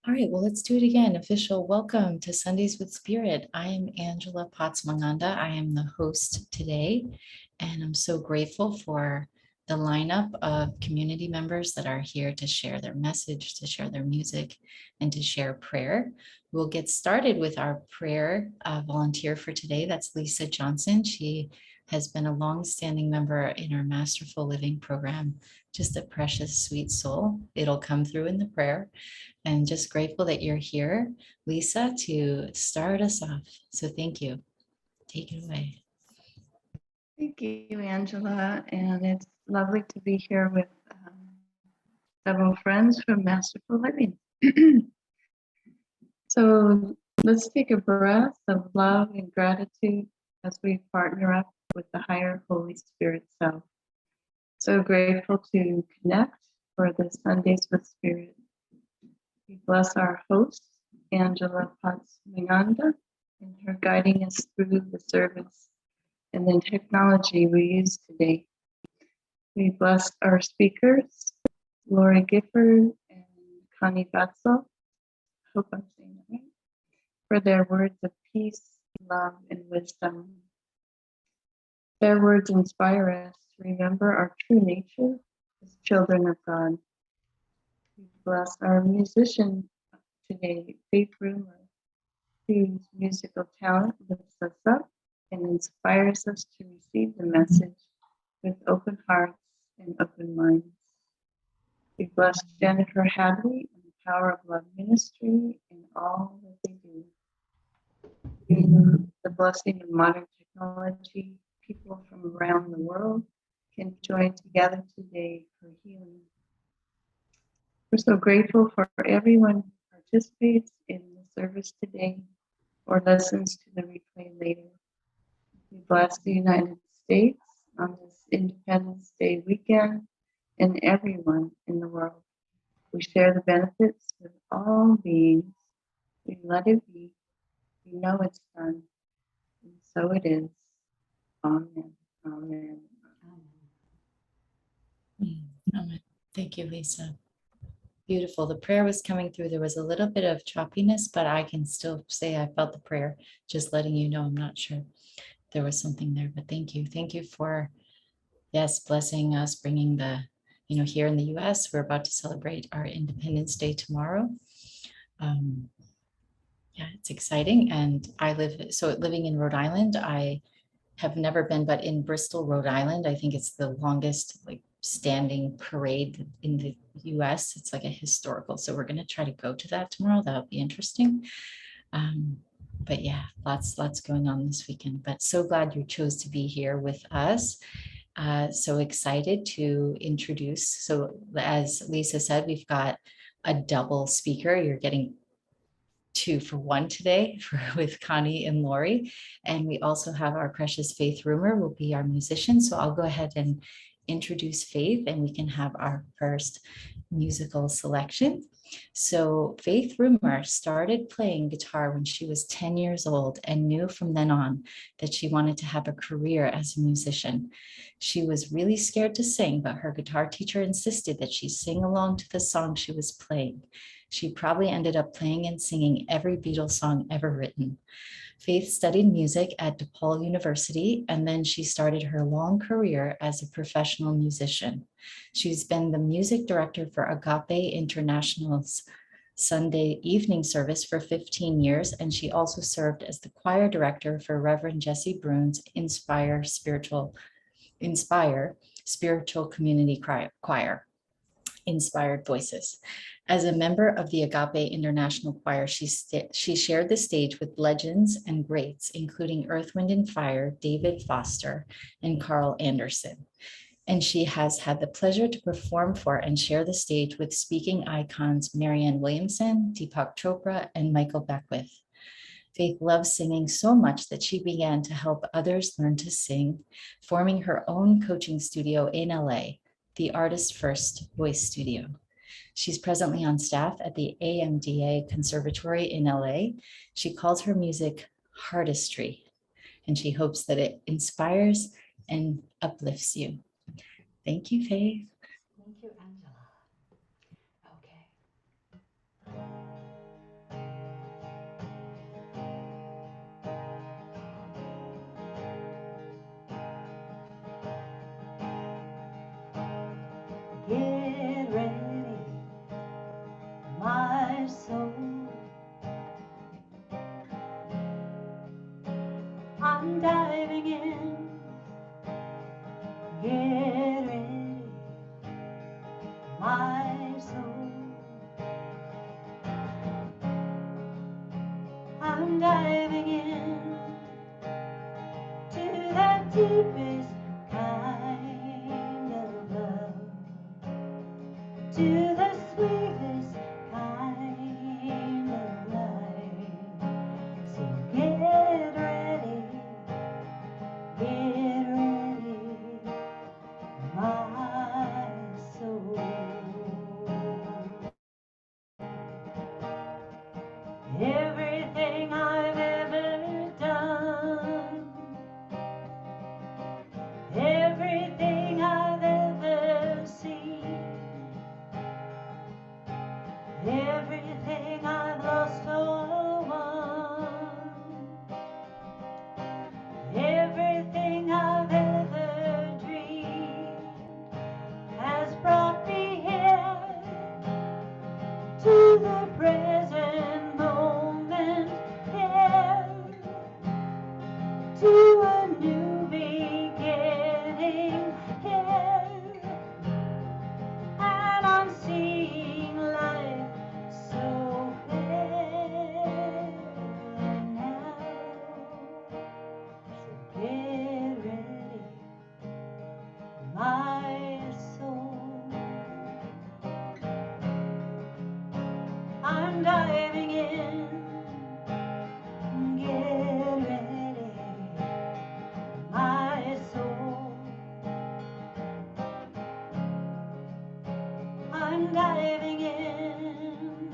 All right, well, let's do it again. Official welcome to Sundays with Spirit. I am Angela Potts-Mang'andah. I am the host today, and I'm so grateful for the lineup of community members that are here to share their message, to share their music, and to share prayer. We'll get started with our prayer volunteer for today. That's Lisa Johnson. She has been a long-standing member in our Masterful Living program. Just a precious, sweet soul. It'll come through in the prayer. And just grateful that you're here, Lisa, to start us off. So thank you. Take it away. Thank you, Angela. And it's lovely to be here with several friends from Masterful Living. So let's take a breath of love and gratitude as we partner up with the higher Holy Spirit self. So grateful to connect for the Sundays with Spirit. We bless our host, Angela Potts-Mang'andah, and her guiding us through the service and the technology we use today. We bless our speakers, Lorri, Gifford, and Connie, Batsell. Hope I'm saying that right. For their words of peace, love, and wisdom. Their words inspire us to remember our true nature as children of God. We bless our musician today, Faith Rumer, whose musical talent lifts us up and inspires us to receive the message with open hearts and open minds. We bless Jennifer Hadley and the Power of Love Ministry and all that they do. Through the blessing of modern technology, people from around the world can join together today for healing. We're so grateful for everyone who participates in the service today or listens to the replay later. We bless the United States on this Independence Day weekend and everyone in the world. We share the benefits with all beings. We let it be. We know it's done. And so it is. Amen. Amen. Amen. Thank you, Lisa. Beautiful. The prayer was coming through. There was a little bit of choppiness, but I can still say I felt the prayer. Just letting you know, I'm not sure there was something there, but thank you. Thank you for, yes, blessing us, bringing the, here in the US, we're about to celebrate our Independence Day tomorrow. Yeah, it's exciting. And living in Rhode Island, I have never been, but in Bristol, Rhode Island, I think it's the longest standing parade in the US. It's like a historical. So we're going to try to go to that tomorrow. That'll be interesting. But yeah, lots going on this weekend, but so glad you chose to be here with us. So excited to introduce. So as Lisa said, we've got a double speaker. You're getting 2 for 1 today with Connie and Lorri. And we also have our precious Faith Rumer will be our musician. So I'll go ahead and introduce Faith and we can have our first musical selection. So Faith Rumer started playing guitar when she was 10 years old and knew from then on that she wanted to have a career as a musician. She was really scared to sing, but her guitar teacher insisted that she sing along to the song she was playing. She probably ended up playing and singing every Beatles song ever written. Faith studied music at DePaul University, and then she started her long career as a professional musician. She's been the music director for Agape International's Sunday evening service for 15 years, and she also served as the choir director for Reverend Jesse Brune's Inspire Spiritual Community Choir. Inspired Voices. As a member of the Agape International Choir, she shared the stage with legends and greats, including Earth, Wind, and Fire, David Foster, and Carl Anderson. And she has had the pleasure to perform for and share the stage with speaking icons Marianne Williamson, Deepak Chopra, and Michael Beckwith. Faith loves singing so much that she began to help others learn to sing, forming her own coaching studio in LA, the Artist First Voice Studio. She's presently on staff at the AMDA Conservatory in LA. She calls her music artistry, and she hopes that it inspires and uplifts you. Thank you, Faith. Thank you, Angela. Okay. Get ready, my soul. I'm diving in. Get ready, my soul. I'm diving in to the deepest kind of love, to the sweetest kind of life. So get ready, my soul. Everything I've ever done, everything I've ever seen, everything I've lost or won, everything I've ever dreamed has brought me here to the present moment, here to a new beginning, here, and I'm seeing life so clear now. So get ready, my soul. I'm diving in. Get ready, my soul. I'm diving in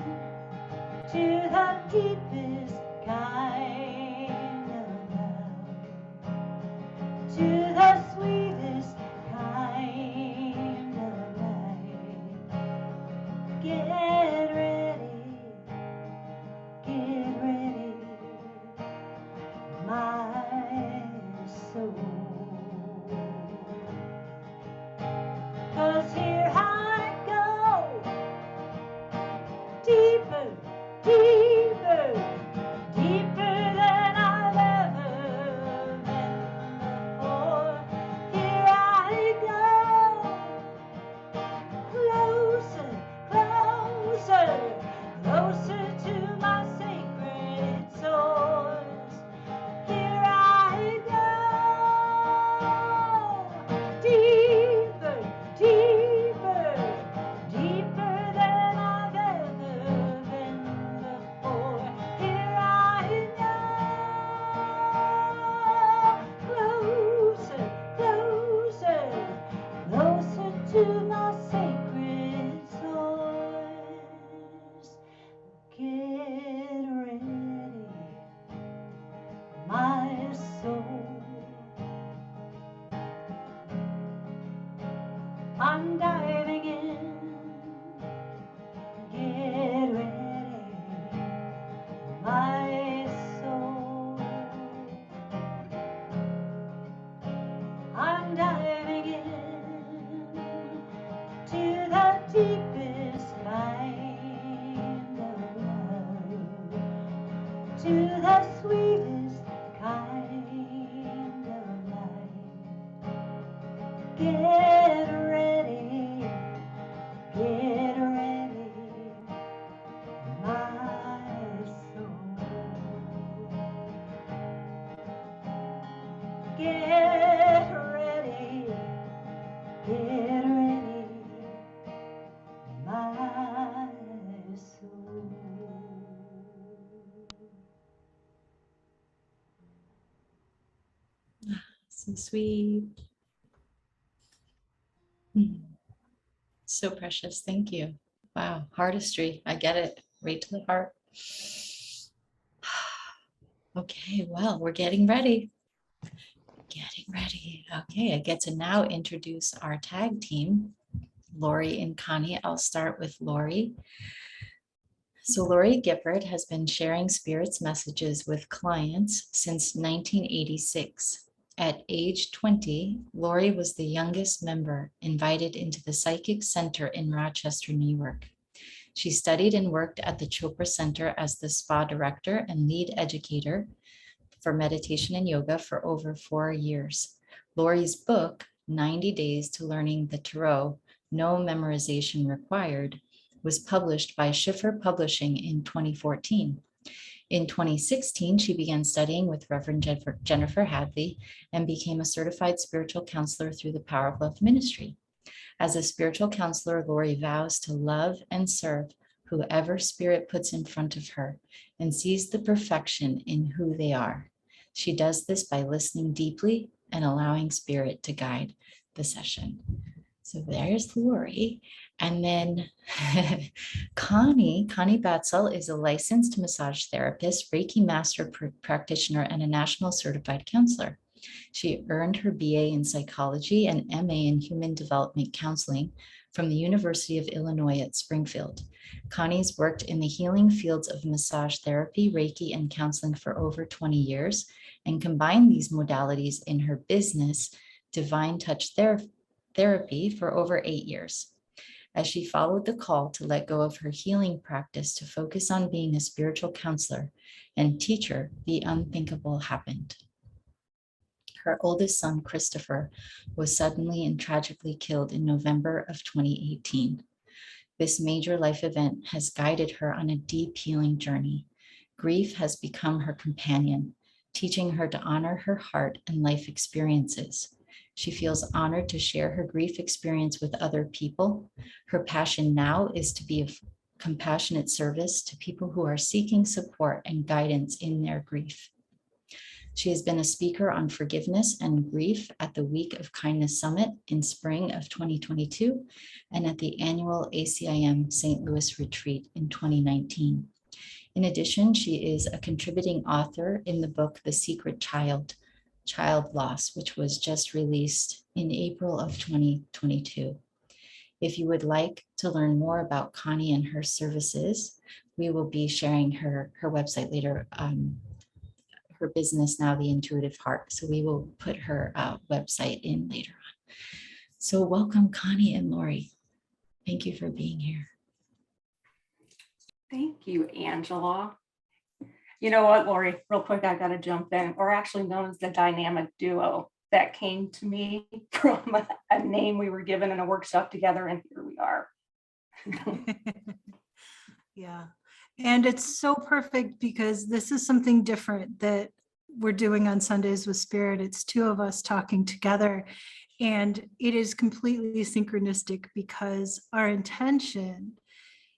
to the deepest kind of love, to the sweetest kind of life. Get ready, my soul. 'Cause here I go, deeper, deeper, deeper than I've ever been before. Here I go, closer, closer, closer to my sacred source. Here I go, deeper, deeper, deeper than I've ever been before. Here I go, closer, closer, closer to my sacred source. Get ready, my soul. I'm diving in. Get ready, my soul. I'm diving in to the deepest kind of love, to the sweetest kind of life. Get ready, my soul. Get ready, my soul. So sweet. So precious. Thank you. Wow. Artistry. I get it. Right to the heart. Okay. Well, we're getting ready. Okay. I get to now introduce our tag team, Lorri and Connie. I'll start with Lorri. So Lorri Gifford has been sharing spirits messages with clients since 1986. At age 20, Lorri was the youngest member invited into the Psychic Center in Rochester, New York. She studied and worked at the Chopra Center as the spa director and lead educator for meditation and yoga for over 4 years. Lorri's book, 90 Days to Learning the Tarot, No Memorization Required, was published by Gifford Publishing in 2014. In 2016, she began studying with Reverend Jennifer Hadley and became a certified spiritual counselor through the Power of Love Ministry. As a spiritual counselor, Lorri vows to love and serve whoever spirit puts in front of her and sees the perfection in who they are. She does this by listening deeply and allowing spirit to guide the session. So there's Lorri. And then Connie Batsell is a licensed massage therapist, Reiki master practitioner, and a national certified counselor. She earned her BA in psychology and MA in human development counseling from the University of Illinois at Springfield. Connie's worked in the healing fields of massage therapy, Reiki, and counseling for over 20 years and combined these modalities in her business, Divine Touch Therapy, for over 8 years. As she followed the call to let go of her healing practice to focus on being a spiritual counselor and teacher, the unthinkable happened. Her oldest son, Christopher, was suddenly and tragically killed in November of 2018. This major life event has guided her on a deep healing journey. Grief has become her companion, teaching her to honor her heart and life experiences. She feels honored to share her grief experience with other people. Her passion now is to be of compassionate service to people who are seeking support and guidance in their grief. She has been a speaker on forgiveness and grief at the Week of Kindness Summit in spring of 2022 and at the annual ACIM St. Louis retreat in 2019. In addition, she is a contributing author in the book, The Secret Child Loss, which was just released in April of 2022. If you would like to learn more about Connie and her services, we will be sharing her website later, her business now, The Intuitive Heart. So we will put her website in later on. So welcome, Connie and Lorri. Thank you for being here. Thank you, Angela. You know what, Lorri, real quick, I got to jump in. We're actually known as the dynamic duo. That came to me from a name we were given in a workshop together, and here we are. Yeah. And it's so perfect because this is something different that we're doing on Sundays with Spirit. It's two of us talking together, and it is completely synchronistic because our intention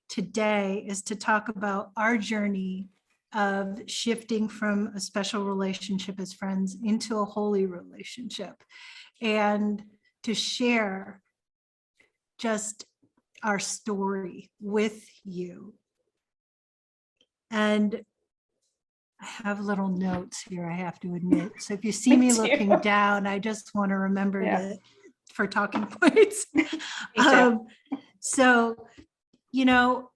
today is to talk about our journey of shifting from a special relationship as friends into a holy relationship, and to share just our story with you. And I have little notes here, I have to admit. So if you see me looking down, I just want to remember that for talking points. So, you know,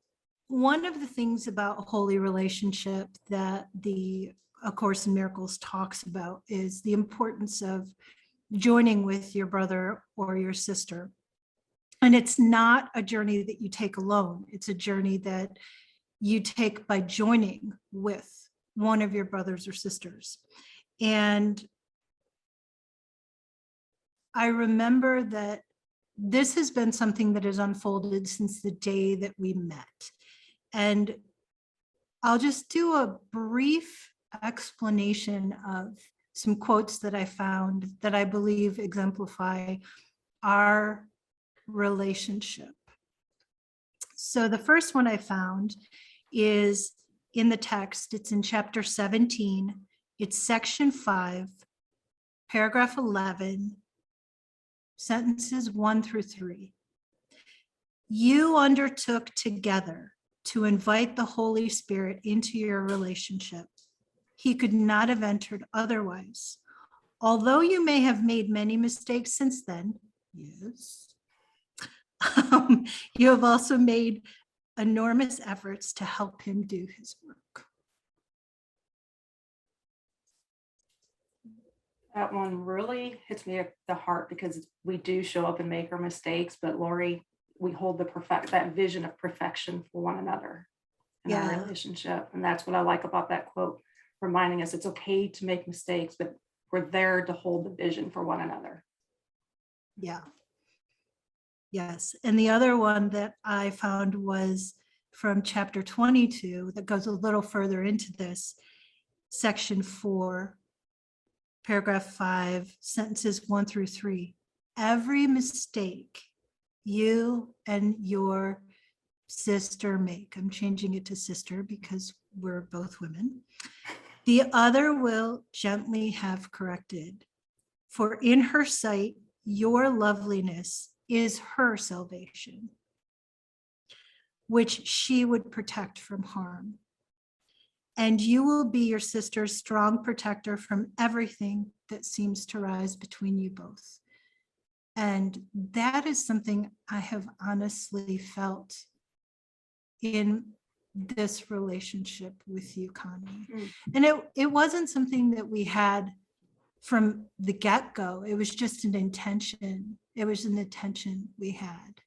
one of the things about a holy relationship that the A Course in Miracles talks about is the importance of joining with your brother or your sister. And it's not a journey that you take alone. It's a journey that you take by joining with one of your brothers or sisters. And I remember that this has been something that has unfolded since the day that we met. And I'll just do a brief explanation of some quotes that I found that I believe exemplify our relationship. So the first one I found is in the text. It's in chapter 17. It's section 5, paragraph 11, sentences 1 through 3. You undertook together to invite the Holy Spirit into your relationship. He could not have entered otherwise. Although you may have made many mistakes since then, yes, you have also made enormous efforts to help him do his work. That one really hits me at the heart because we do show up and make our mistakes, but Lorri, we hold that vision of perfection for one another in our Yeah. relationship. And that's what I like about that quote, reminding us it's okay to make mistakes, but we're there to hold the vision for one another. Yeah. Yes. And the other one that I found was from chapter 22 that goes a little further into this, section 4, paragraph 5, sentences 1 through 3. Every mistake you and your sister make, I'm changing it to sister because we're both women, the other will gently have corrected. For in her sight, your loveliness is her salvation, which she would protect from harm. And you will be your sister's strong protector from everything that seems to rise between you both. And that is something I have honestly felt in this relationship with you, Connie. And it wasn't something that we had from the get-go. It was just an intention. It was an intention we had.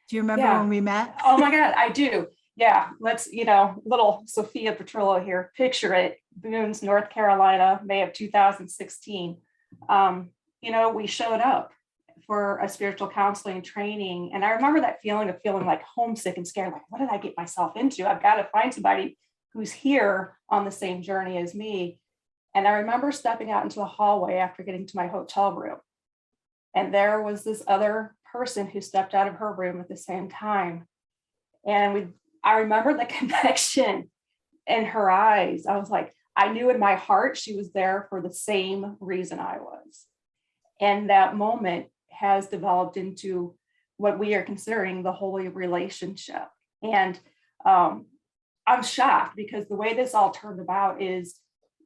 Do you remember when we met? Oh my God, I do. Yeah, let's, little Sophia Petrillo here. Picture it, Boones, North Carolina, May of 2016. We showed up for a spiritual counseling training. And I remember that feeling of feeling like homesick and scared, like, what did I get myself into? I've got to find somebody who's here on the same journey as me. And I remember stepping out into the hallway after getting to my hotel room. And there was this other person who stepped out of her room at the same time. And I remember the connection in her eyes. I was like, I knew in my heart she was there for the same reason I was. And that moment has developed into what we are considering the holy relationship. And I'm shocked because the way this all turned about is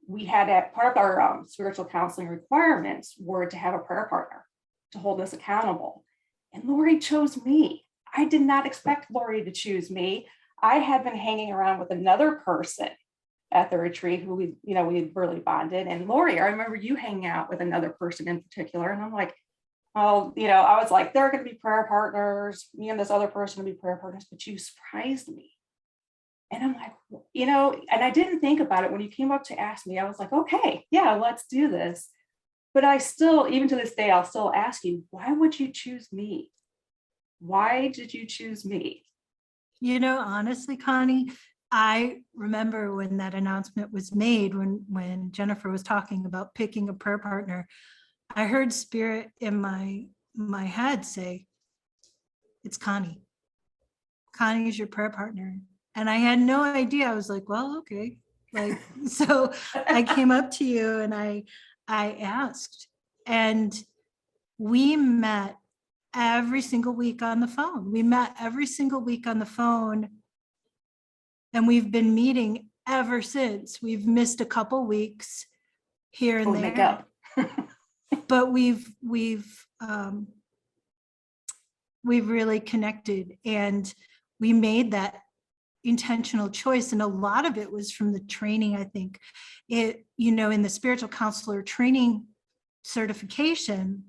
we had part of our spiritual counseling requirements were to have a prayer partner to hold us accountable. And Lorri chose me. I did not expect Lorri to choose me. I had been hanging around with another person at the retreat who we had really bonded. And Lorri, I remember you hanging out with another person in particular. And I'm like, oh, I was like, they're going to be prayer partners. Me and this other person will be prayer partners, but you surprised me. And I'm like, and I didn't think about it when you came up to ask me. I was like, okay, yeah, let's do this. But I still, even to this day, I'll still ask you, why would you choose me? Why did you choose me? Honestly, Connie, I remember when that announcement was made, when Jennifer was talking about picking a prayer partner, I heard spirit in my head say, it's Connie. Connie is your prayer partner. And I had no idea. I was like, well, okay. So I came up to you and I asked, and we met every single week on the phone. We met every single week on the phone, and we've been meeting ever since. We've missed a couple weeks here and there. Make up. But we've really connected, and we made that intentional choice. And a lot of it was from the training. I think in the spiritual counselor training certification,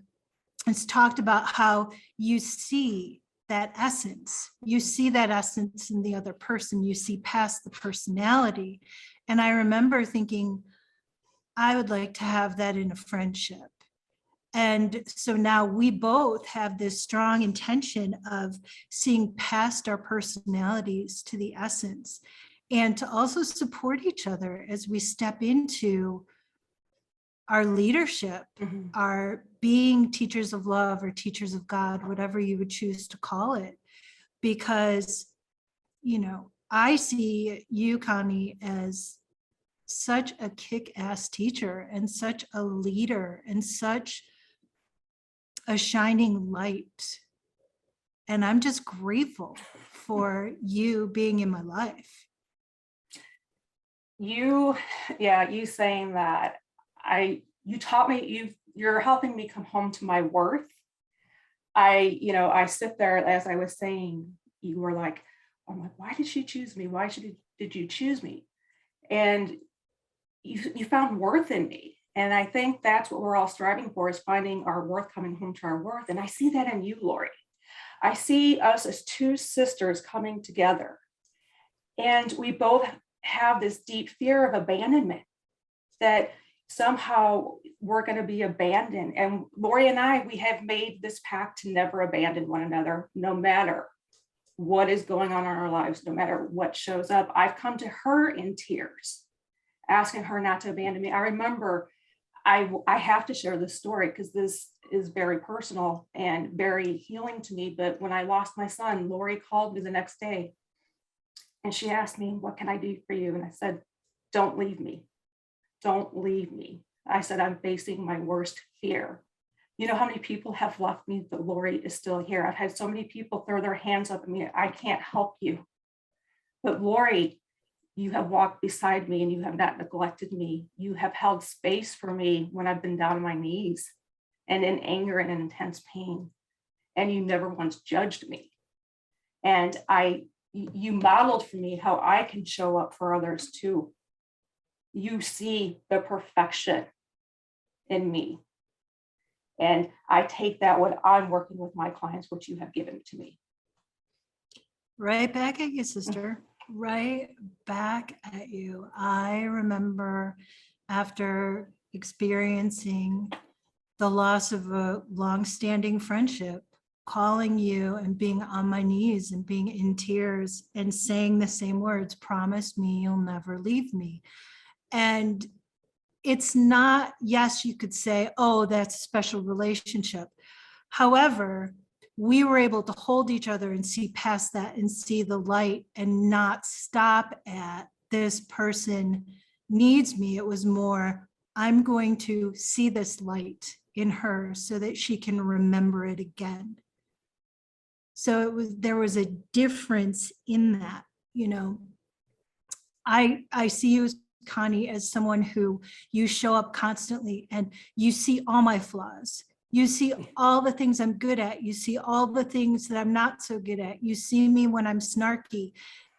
it's talked about how you see that essence. You see that essence in the other person. You see past the personality. And I remember thinking, I would like to have that in a friendship. And so now we both have this strong intention of seeing past our personalities to the essence, and to also support each other as we step into our leadership, our being teachers of love or teachers of God, whatever you would choose to call it. Because, I see you, Connie, as such a kick-ass teacher and such a leader and such a shining light. And I'm just grateful for you being in my life. You saying that, you taught me, you're helping me come home to my worth. I sit there, as I was saying, you were like, I'm like, why did she choose me? Why did you choose me? And you found worth in me. And I think that's what we're all striving for, is finding our worth, coming home to our worth. And I see that in you, Lorri. I see us as two sisters coming together. And we both have this deep fear of abandonment, that somehow we're going to be abandoned. And Lorri and I, we have made this pact to never abandon one another, no matter what is going on in our lives, no matter what shows up. I've come to her in tears, asking her not to abandon me. I remember, I have to share this story because this is very personal and very healing to me. But when I lost my son, Lorri called me the next day and she asked me, what can I do for you? And I said, don't leave me. Don't leave me. I said, I'm facing my worst fear. You know how many people have left me, but Lorri is still here. I've had so many people throw their hands up at me. I can't help you. But Lorri, you have walked beside me and you have not neglected me. You have held space for me when I've been down on my knees and in anger and in intense pain. And you never once judged me. And you modeled for me how I can show up for others too. You see the perfection in me. And I take that when I'm working with my clients, which you have given to me. Right back at you, sister. Right back at you. I remember after experiencing the loss of a long-standing friendship, calling you and being on my knees and being in tears and saying the same words, promise me you'll never leave me. And it's not, yes, you could say, oh, that's a special relationship. However, we were able to hold each other and see past that and see the light and not stop at this person needs me. It was more, I'm going to see this light in her so that she can remember it again. So there was a difference in that, you know. I see you, Connie, as someone who you show up constantly and you see all my flaws. You see all the things I'm good at. You see all the things that I'm not so good at. You see me when I'm snarky.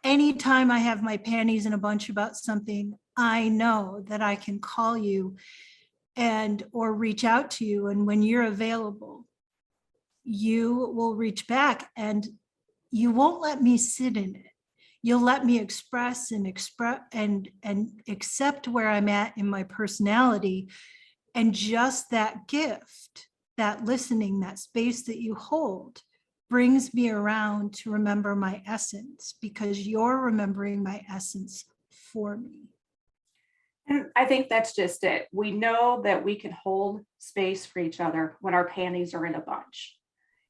Anytime I have my panties in a bunch about something, I know that I can call you or reach out to you. And when you're available, you will reach back and you won't let me sit in it. You'll let me express and accept where I'm at in my personality. And just that gift, that listening, that space that you hold brings me around to remember my essence, because you're remembering my essence for me. And I think that's just it. We know that we can hold space for each other when our panties are in a bunch,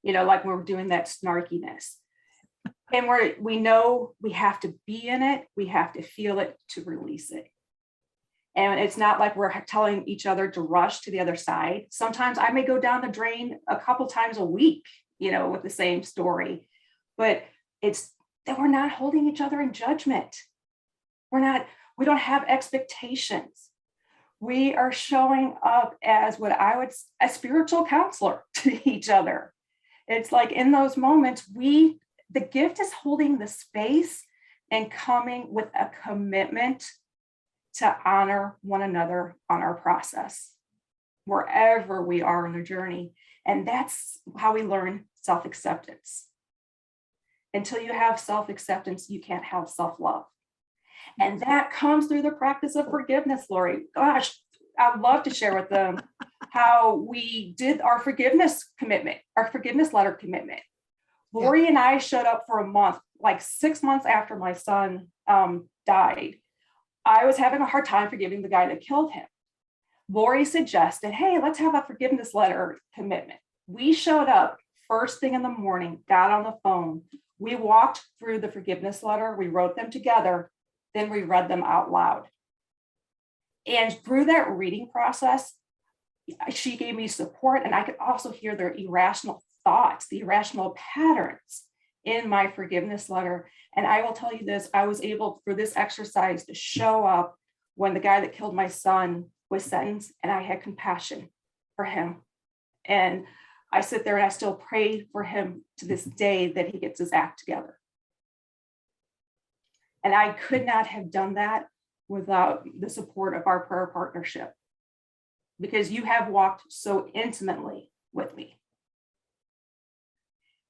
you know, like we're doing that snarkiness. And we know we have to be in it. We have to feel it to release it. And it's not like we're telling each other to rush to the other side. Sometimes I may go down the drain a couple times a week, you know, with the same story, but it's that we're not holding each other in judgment. We don't have expectations. We are showing up as a spiritual counselor to each other. It's like in those moments, the gift is holding the space and coming with a commitment to honor one another on our process, wherever we are in the journey. And that's how we learn self-acceptance. Until you have self-acceptance, you can't have self-love. And that comes through the practice of forgiveness, Lorri. Gosh, I'd love to share with them how we did our forgiveness commitment, our forgiveness letter commitment. Lorri and I showed up for a month, like 6 months after my son died. I was having a hard time forgiving the guy that killed him. Lorri suggested, hey, let's have a forgiveness letter commitment. We showed up first thing in the morning, got on the phone. We walked through the forgiveness letter. We wrote them together. Then we read them out loud. And through that reading process, she gave me support, and I could also hear their irrational thoughts, the irrational patterns in my forgiveness letter. And I will tell you this, I was able through this exercise to show up when the guy that killed my son was sentenced, and I had compassion for him. And I sit there and I still pray for him to this day that he gets his act together. And I could not have done that without the support of our prayer partnership. because you have walked so intimately with me.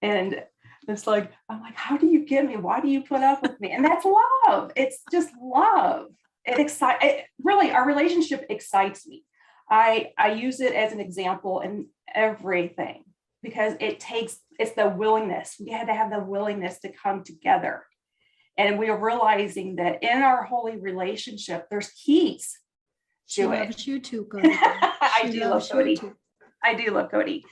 And it's like, I'm like, how do you get me? Why do you put up with me? And that's love. It's just love. Really, our relationship excites me. I use it as an example in everything because it's the willingness. We had to have the willingness to come together. And we are realizing that in our holy relationship, there's keys She to it. loves you too, Cody. I do love Cody. I do love Cody.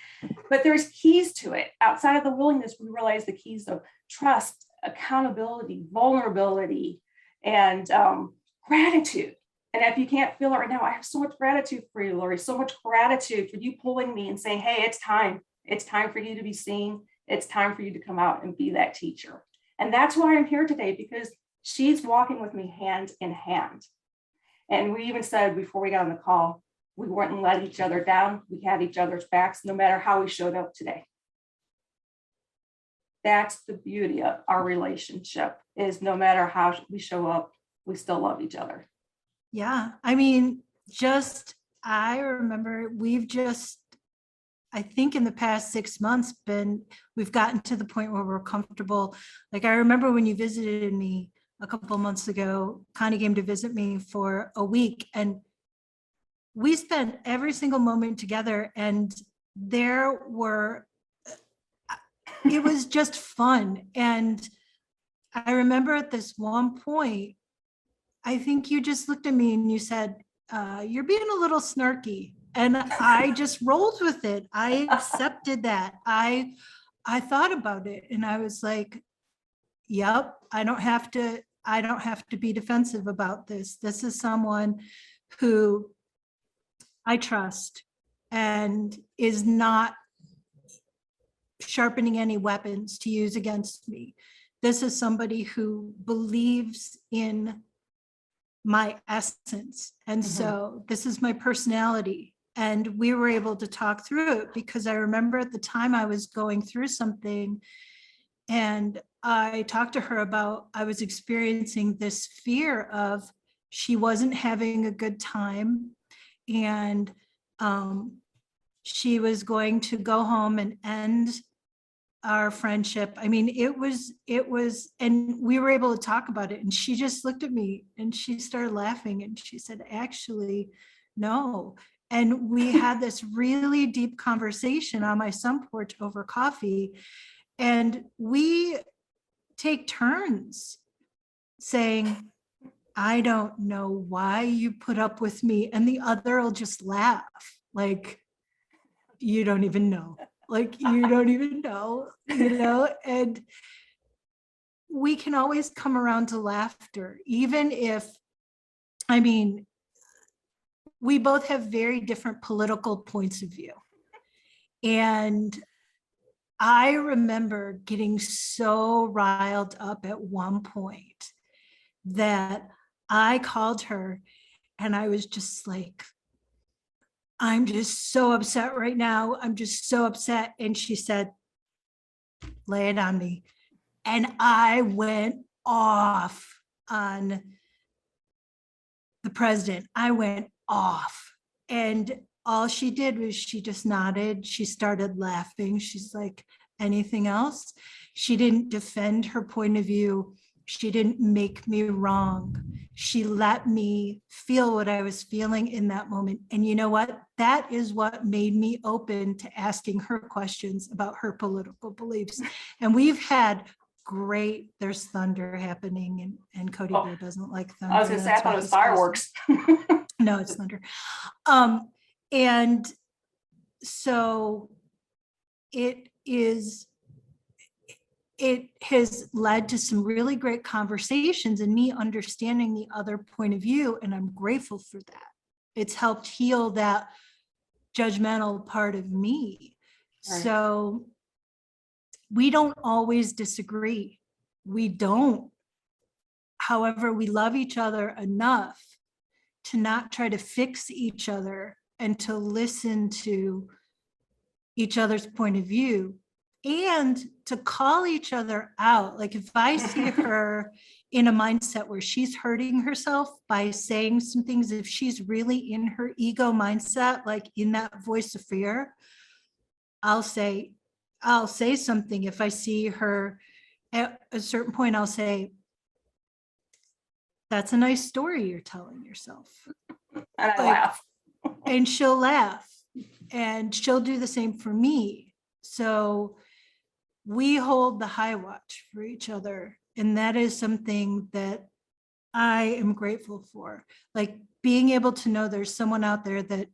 But there's keys to it. Outside of the willingness, we realize the keys of trust, accountability, vulnerability, and gratitude. And if you can't feel it right now, I have so much gratitude for you, Lorri, so much gratitude for you pulling me and saying, hey, it's time. It's time for you to be seen. It's time for you to come out and be that teacher. And that's why I'm here today, because she's walking with me hand in hand. And we even said before we got on the call, we wouldn't let each other down. We had each other's backs, no matter how we showed up today. That's the beauty of our relationship, is no matter how we show up, we still love each other. Yeah, I mean, I remember I think in the past 6 months we've gotten to the point where we're comfortable. Like, I remember when you visited me a couple of months ago, Connie came to visit me for a week, and we spent every single moment together, and it was just fun. And I remember at this one point, I think you just looked at me and you said, you're being a little snarky. And I just rolled with it. I accepted that. I thought about it and I was like, yep, I don't have to be defensive about this. This is someone who I trust and is not sharpening any weapons to use against me. This is somebody who believes in my essence. And so this is my personality. And we were able to talk through it, because I remember at the time I was going through something, and I talked to her about, I was experiencing this fear of she wasn't having a good time, and she was going to go home and end our friendship. I mean, it was, and we were able to talk about it, and she just looked at me and she started laughing and she said, actually, no. And we had this really deep conversation on my sun porch over coffee, and we take turns saying, I don't know why you put up with me. And the other will just laugh like, you don't even know. Like, you don't even know, and we can always come around to laughter, even if, I mean, we both have very different political points of view. And I remember getting so riled up at one point that I called her and I was just like, I'm just so upset right now. I'm just so upset. And she said, lay it on me. And I went off on the president. I went off. And all she did was she just nodded. She started laughing. She's like, anything else? She didn't defend her point of view. She didn't make me wrong. She let me feel what I was feeling in that moment. And you know what? That is what made me open to asking her questions about her political beliefs. And we've had there's thunder happening, and Cody Bear doesn't like thunder. I was gonna say, I thought it was fireworks. No, it's thunder. And so it has led to some really great conversations and me understanding the other point of view. And I'm grateful for that. It's helped heal that judgmental part of me. Right. So we don't always disagree. We don't. However, we love each other enough to not try to fix each other and to listen to each other's point of view and to call each other out. Like if I see her in a mindset where she's hurting herself by saying some things, if she's really in her ego mindset, like in that voice of fear, I'll say something. If I see her at a certain point, I'll say, that's a nice story you're telling yourself. And I Like, laugh. and she'll laugh, and she'll do the same for me. So we hold the high watch for each other. And that is something that I am grateful for. Like being able to know there's someone out there that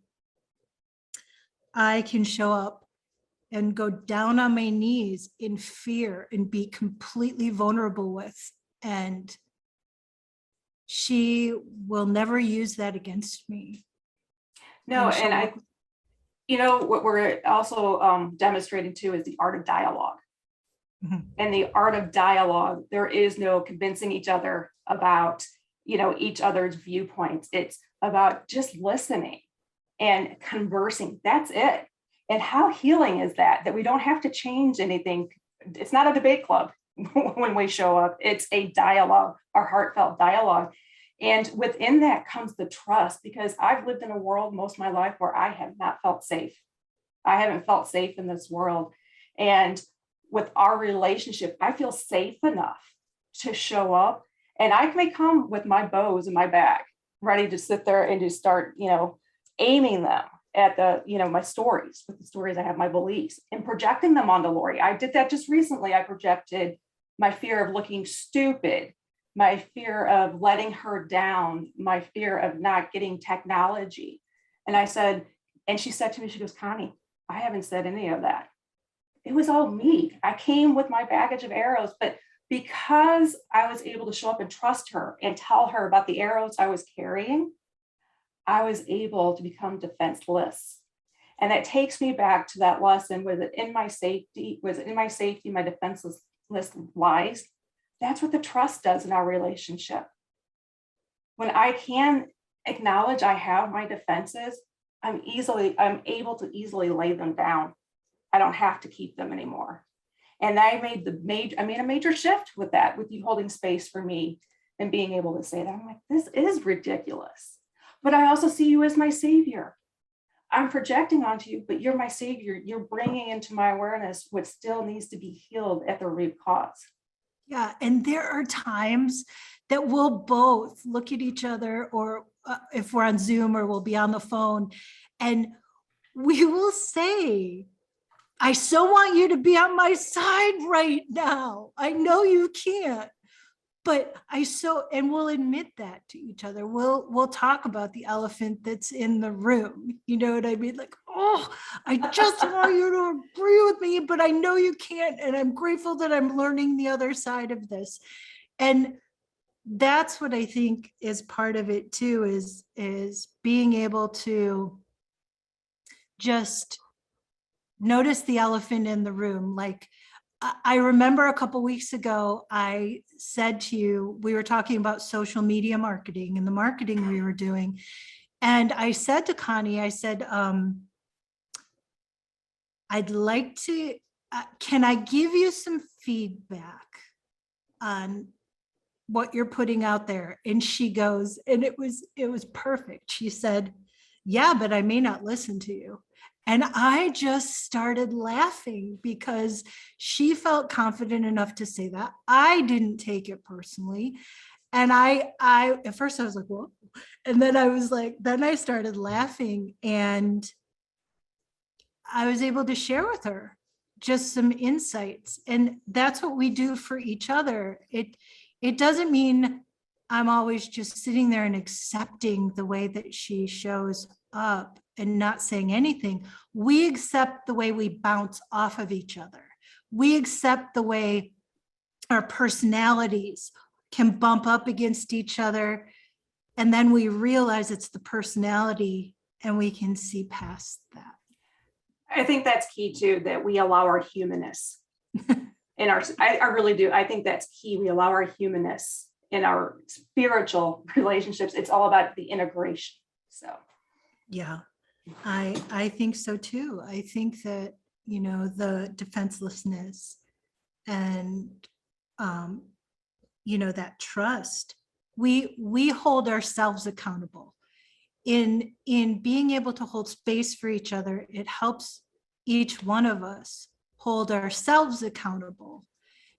I can show up and go down on my knees in fear and be completely vulnerable with. And she will never use that against me. No, And and what we're also demonstrating too is the art of dialogue. Mhm. And the art of dialogue, there is no convincing each other about, each other's viewpoints. It's about just listening and conversing. That's it. And how healing is that we don't have to change anything. It's not a debate club when we show up. It's a dialogue, our heartfelt dialogue. And within that comes the trust, because I've lived in a world most of my life where I have not felt safe. I haven't felt safe in this world. And with our relationship, I feel safe enough to show up, and I may come with my bows in my bag, ready to sit there and to start, aiming them at my stories, with the stories I have, my beliefs, and projecting them onto Lorri. I did that just recently. I projected my fear of looking stupid, my fear of letting her down, my fear of not getting technology. And she said to me, she goes, Connie, I haven't said any of that. It was all me. I came with my baggage of arrows, but because I was able to show up and trust her and tell her about the arrows I was carrying, I was able to become defenseless. And that takes me back to that lesson, was it in my safety, my defenseless lies? That's what the trust does in our relationship. When I can acknowledge I have my defenses, I'm able to easily lay them down. I don't have to keep them anymore. And I made a major shift with that, with you holding space for me and being able to say that. I'm like, this is ridiculous. But I also see you as my savior. I'm projecting onto you, but you're my savior. You're bringing into my awareness what still needs to be healed at the root cause. Yeah. And there are times that we'll both look at each other, or if we're on Zoom or we'll be on the phone, and we will say, I so want you to be on my side right now. I know you can't, but and we'll admit that to each other. We'll talk about the elephant that's in the room. You know what I mean? Like, oh, I just want you to agree with me, but I know you can't. And I'm grateful that I'm learning the other side of this. And that's what I think is part of it too, is being able to just notice the elephant in the room. Like, I remember a couple weeks ago, I said to you, we were talking about social media marketing and the marketing we were doing. And I said to Connie, I said, I'd like to, can I give you some feedback on what you're putting out there? And she goes, and it was perfect. She said, yeah, but I may not listen to you. And I just started laughing because she felt confident enough to say that. I didn't take it personally. And I at first I was like, whoa. And then I started laughing, and I was able to share with her just some insights. And that's what we do for each other. It doesn't mean I'm always just sitting there and accepting the way that she shows up and not saying anything. We accept the way we bounce off of each other. We accept the way our personalities can bump up against each other. And then we realize it's the personality, and we can see past that. I think that's key too, that we allow our humanness in I really do. I think that's key. We allow our humanness in our spiritual relationships. It's all about the integration. So, yeah, I think so too. I think that, the defenselessness and, that trust. We hold ourselves accountable. In being able to hold space for each other, it helps each one of us hold ourselves accountable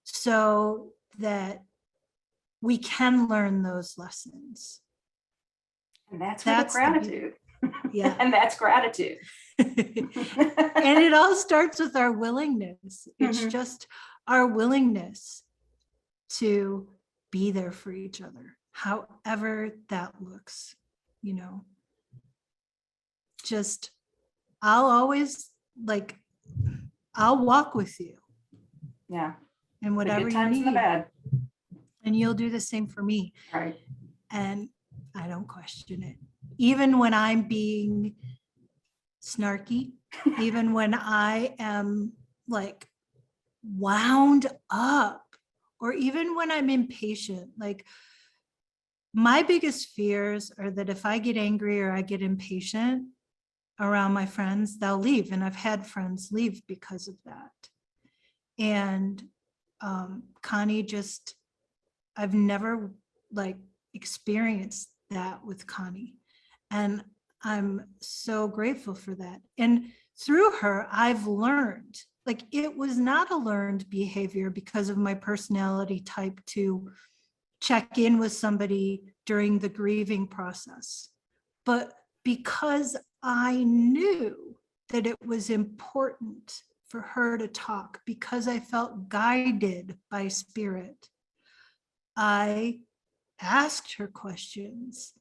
so that we can learn those lessons. And that's That's the gratitude. Yeah. And that's gratitude. And it all starts with our willingness. It's Mhm. just our willingness to be there for each other, however that looks, just I'll always I'll walk with you Yeah. and The whatever good you times and the need, bad. and you'll do the same for me. Right. And I don't question it. Even when I'm being snarky, even when I am wound up, or even when I'm impatient, my biggest fears are that if I get angry or I get impatient around my friends, they'll leave. And I've had friends leave because of that. And Connie I've never experienced that with Connie. And I'm so grateful for that. And through her, I've learned, it was not a learned behavior because of my personality type to check in with somebody during the grieving process, but because I knew that it was important for her to talk, because I felt guided by spirit, I asked her questions.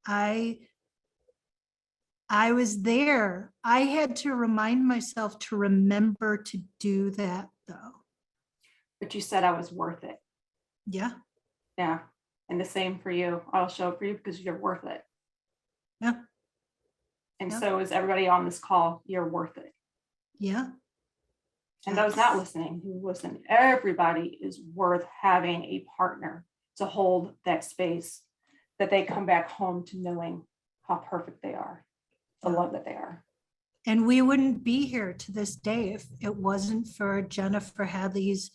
I was there. I had to remind myself to remember to do that, though. But you said I was worth it. Yeah. Yeah. And the same for you. I'll show up for you because you're worth it. Yeah. And Yeah. so is everybody on this call. You're worth it. Yeah. And those not listening, who listen, everybody is worth having a partner to hold that space that they come back home to knowing how perfect they are, the love that they are. And we wouldn't be here to this day if it wasn't for Jennifer Hadley's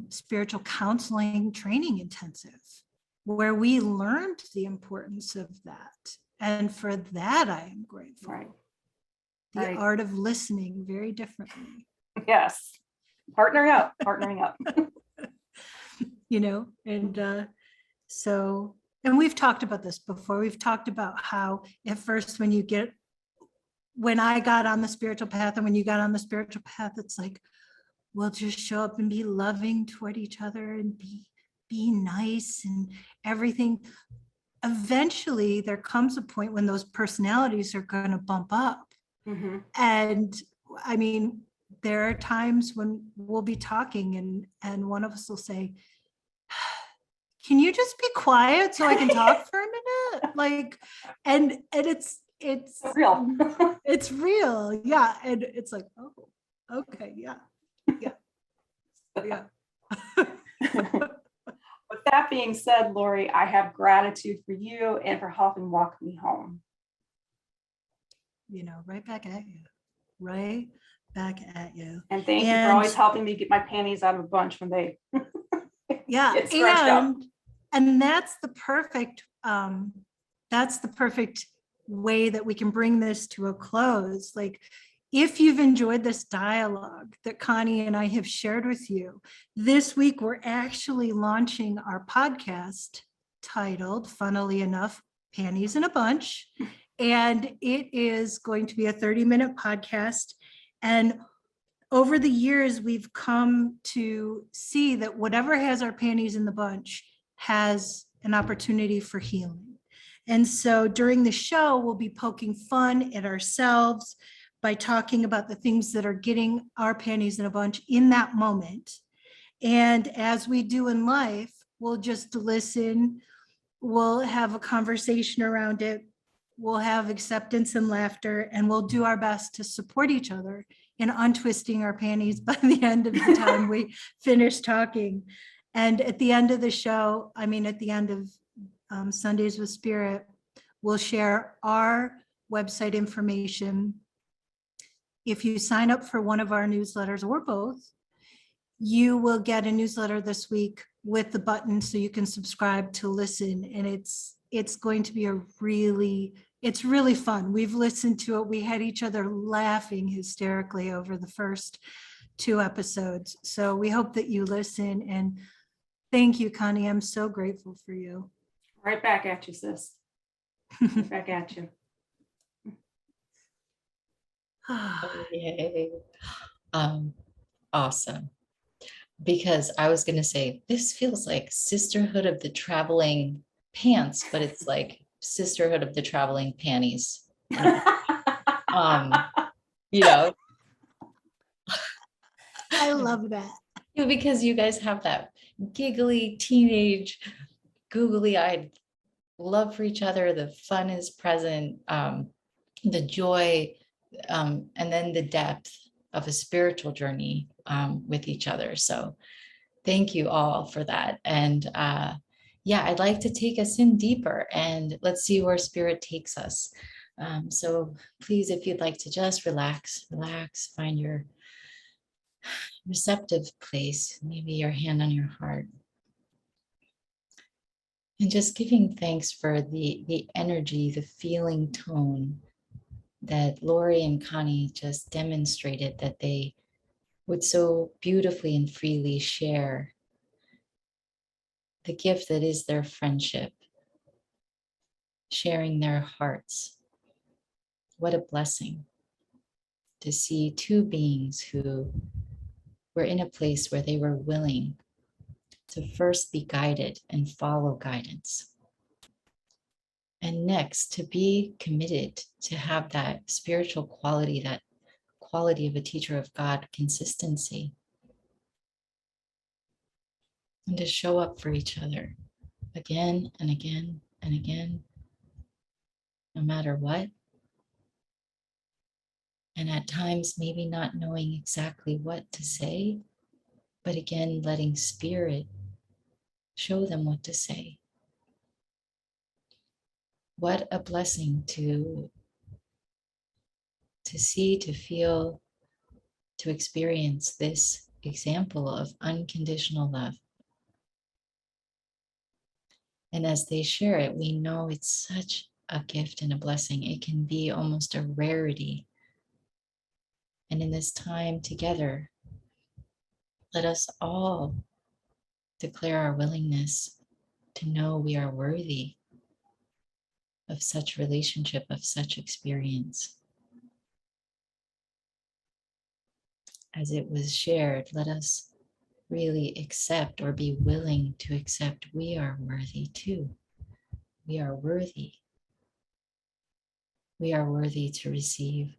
spiritual counseling training intensive, where we learned the importance of that. And for that, I am grateful. Right. The Right. art of listening very differently. Yes. Partnering up. And so, and we've talked about this before. We've talked about how at first when I got on the spiritual path and when you got on the spiritual path, it's we'll just show up and be loving toward each other and be nice and everything. Eventually, there comes a point when those personalities are going to bump up. Mm-hmm. And I mean, there are times when we'll be talking and one of us will say, can you just be quiet so I can talk for a minute? And it's real. It's real. Yeah. And it's oh, okay. Yeah. With that being said, Lorri, I have gratitude for you and for helping walk me home. Right back at you. Right back at you. And thank you for always helping me get my panties out of a bunch when they get stretched up. And that's the perfect way that we can bring this to a close. If you've enjoyed this dialogue that Connie and I have shared with you, this week we're actually launching our podcast titled, funnily enough, Panties in a Bunch. And it is going to be a 30-minute podcast. And over the years, we've come to see that whatever has our panties in the bunch has an opportunity for healing. And so during the show, we'll be poking fun at ourselves by talking about the things that are getting our panties in a bunch in that moment. And as we do in life, we'll just listen, we'll have a conversation around it, we'll have acceptance and laughter, and we'll do our best to support each other in untwisting our panties by the end of the time we finish talking. And at the end of the show, at the end of Sundays with Spirit, we'll share our website information if you sign up for one of our newsletters or both, you will get a newsletter this week with the button so you can subscribe to listen. And it's going to be it's really fun. We've listened to it. We had each other laughing hysterically over the first 2 episodes. So we hope that you listen, and thank you, Connie. I'm so grateful for you. Right back at you, sis. Right back at you. Yay. Awesome. Because I was going to say, this feels like Sisterhood of the Traveling Pants, but it's like Sisterhood of the Traveling Panties. You know, I love that. because you guys have that giggly teenage, googly-eyed love for each other. The fun is present, the joy, and then the depth of a spiritual journey with each other. So thank you all for that. And yeah, I'd like to take us in deeper, and let's see where spirit takes us. So please, if you'd like to just relax, find your receptive place, maybe your hand on your heart. And just giving thanks for the energy, the feeling tone that Lorri and Connie just demonstrated, that they would so beautifully and freely share the gift that is their friendship, sharing their hearts. What a blessing to see 2 beings who were in a place where they were willing to first be guided and follow guidance. And next, to be committed to have that spiritual quality, that quality of a teacher of God, consistency, and to show up for each other again and again and again, no matter what. And at times, maybe not knowing exactly what to say, but again, letting spirit show them what to say. What a blessing to see, to feel, to experience this example of unconditional love. And as they share it, we know it's such a gift and a blessing. It can be almost a rarity. And in this time together, let us all declare our willingness to know we are worthy of such relationship, of such experience. As it was shared, let us really accept, or be willing to accept, we are worthy too. We are worthy. We are worthy to receive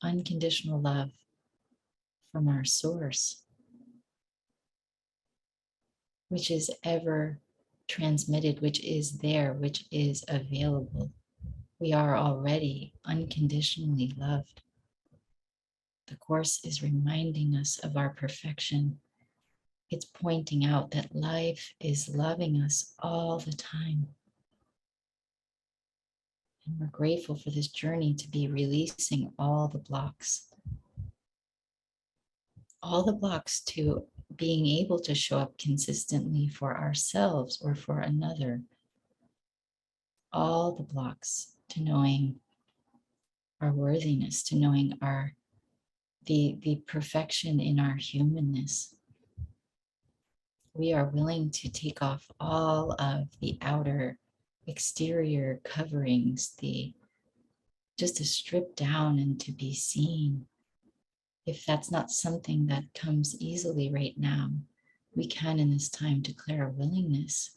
unconditional love from our source, which is ever transmitted, which is there, which is available. We are already unconditionally loved. The Course is reminding us of our perfection. It's pointing out that life is loving us all the time. And we're grateful for this journey to be releasing all the blocks to being able to show up consistently for ourselves or for another. All the blocks to knowing our worthiness, to knowing the perfection in our humanness. We are willing to take off all of the outer exterior coverings, just to strip down and to be seen. If that's not something that comes easily right now, we can in this time declare a willingness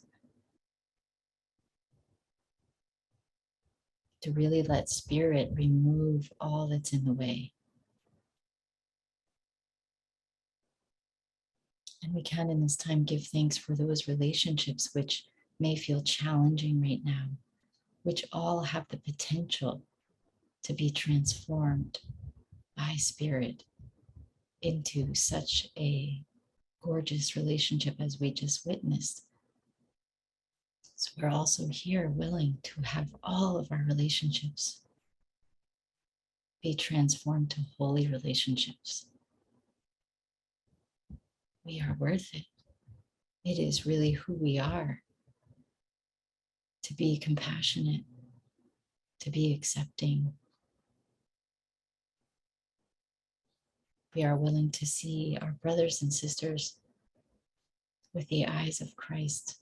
to really let spirit remove all that's in the way. And we can in this time give thanks for those relationships which may feel challenging right now, which all have the potential to be transformed by spirit into such a gorgeous relationship as we just witnessed. So we're also here willing to have all of our relationships be transformed to holy relationships. We are worth it. It is really who we are, to be compassionate, to be accepting. We are willing to see our brothers and sisters with the eyes of Christ.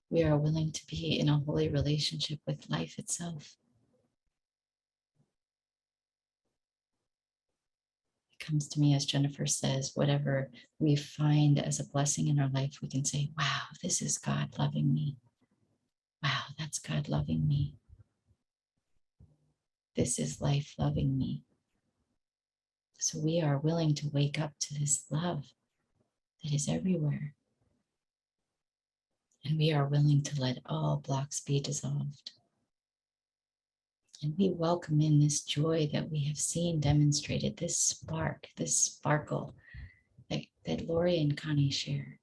We are willing to be in a holy relationship with life itself. It comes to me, as Jennifer says, whatever we find as a blessing in our life, we can say, wow, this is God loving me. Wow, that's God loving me. This is life loving me. So we are willing to wake up to this love that is everywhere. And we are willing to let all blocks be dissolved. And we welcome in this joy that we have seen demonstrated, this spark, this sparkle that Lorri and Connie share.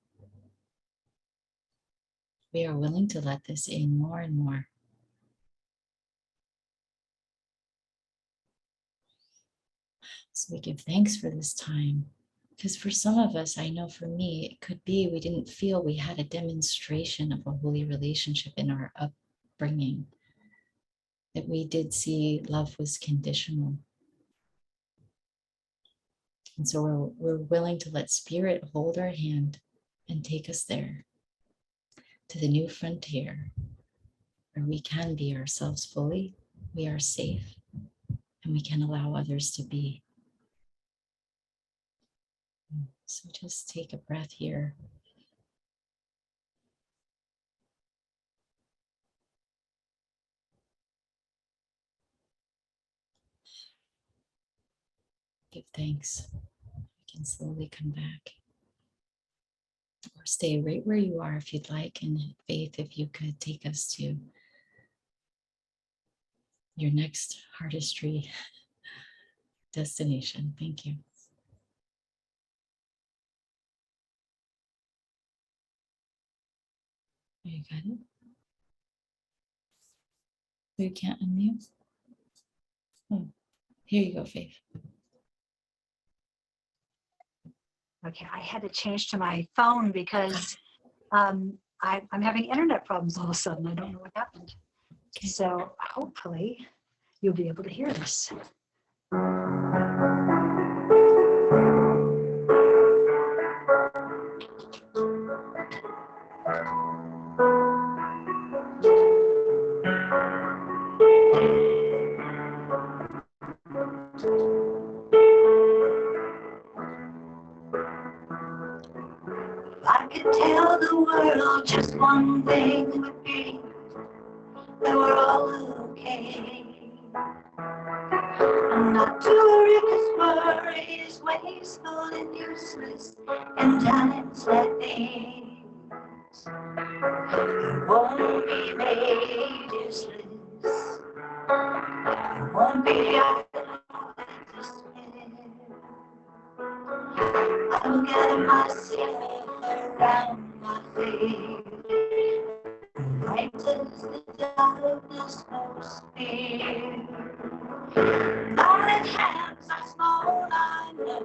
We are willing to let this in more and more. So we give thanks for this time. Because for some of us, I know for me, it could be we didn't feel we had a demonstration of a holy relationship in our upbringing. That we did see love was conditional. And so we're willing to let Spirit hold our hand and take us there to the new frontier where we can be ourselves fully, we are safe, and we can allow others to be. So just take a breath here. Give thanks. You can slowly come back. Or stay right where you are if you'd like. And Faith, if you could take us to your next artistry destination. Thank you. You got it? You can't unmute? Oh, here you go, Faith. Okay, I had to change to my phone because I'm having internet problems all of a sudden. I don't know what happened. Okay. So hopefully you'll be able to hear this. I could tell the world just one thing would be that we're all okay. And not to worry, 'cause worry is wasteful and useless in times like these. It won't be made useless. It won't be idle and despair. I'll gather myself around my feet. Brightens the darkness most fear. My hands are small, I know.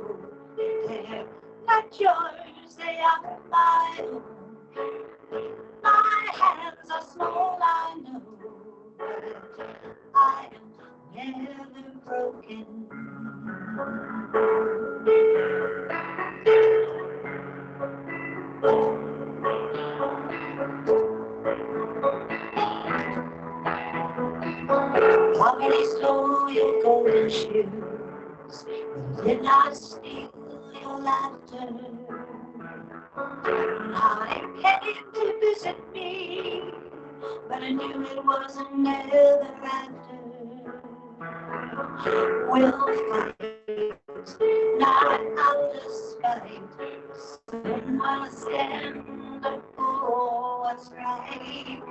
They're not yours, they are my own. My hands are small, I know. But I am never broken. Probably stole your golden shoes, but did not steal your laughter. I came to visit me, but I knew it wasn't never after. We'll fight, not out of spite. Someone stand up for what's right.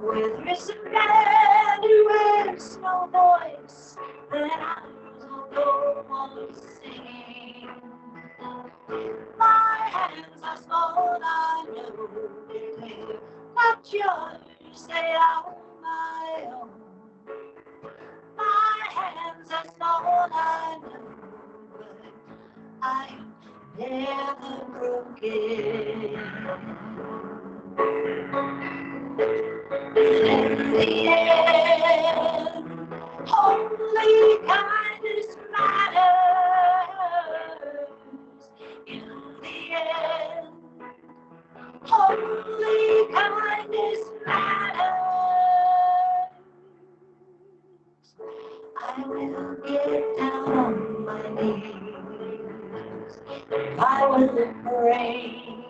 Whether it's a man who has no voice, then ours will go on singing. My hands are small, I know. They're not yours, they are my own. that's all I know, but I am never broken. In the end, only kindness matters. In the end, only kindness matters. I will get down on my knees. I will pray.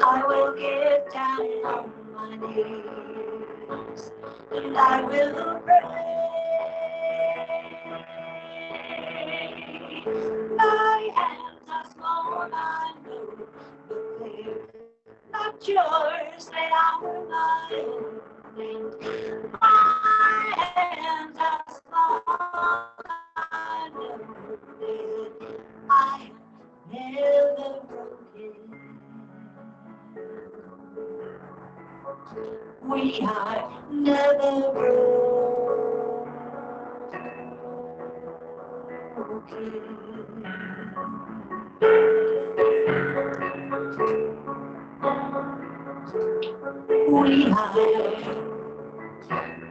I will get down on my knees. And I will pray. My hands are small, I know, but they're not yours, they are my own. And my hands are small, I know that I am never broken. We are never we are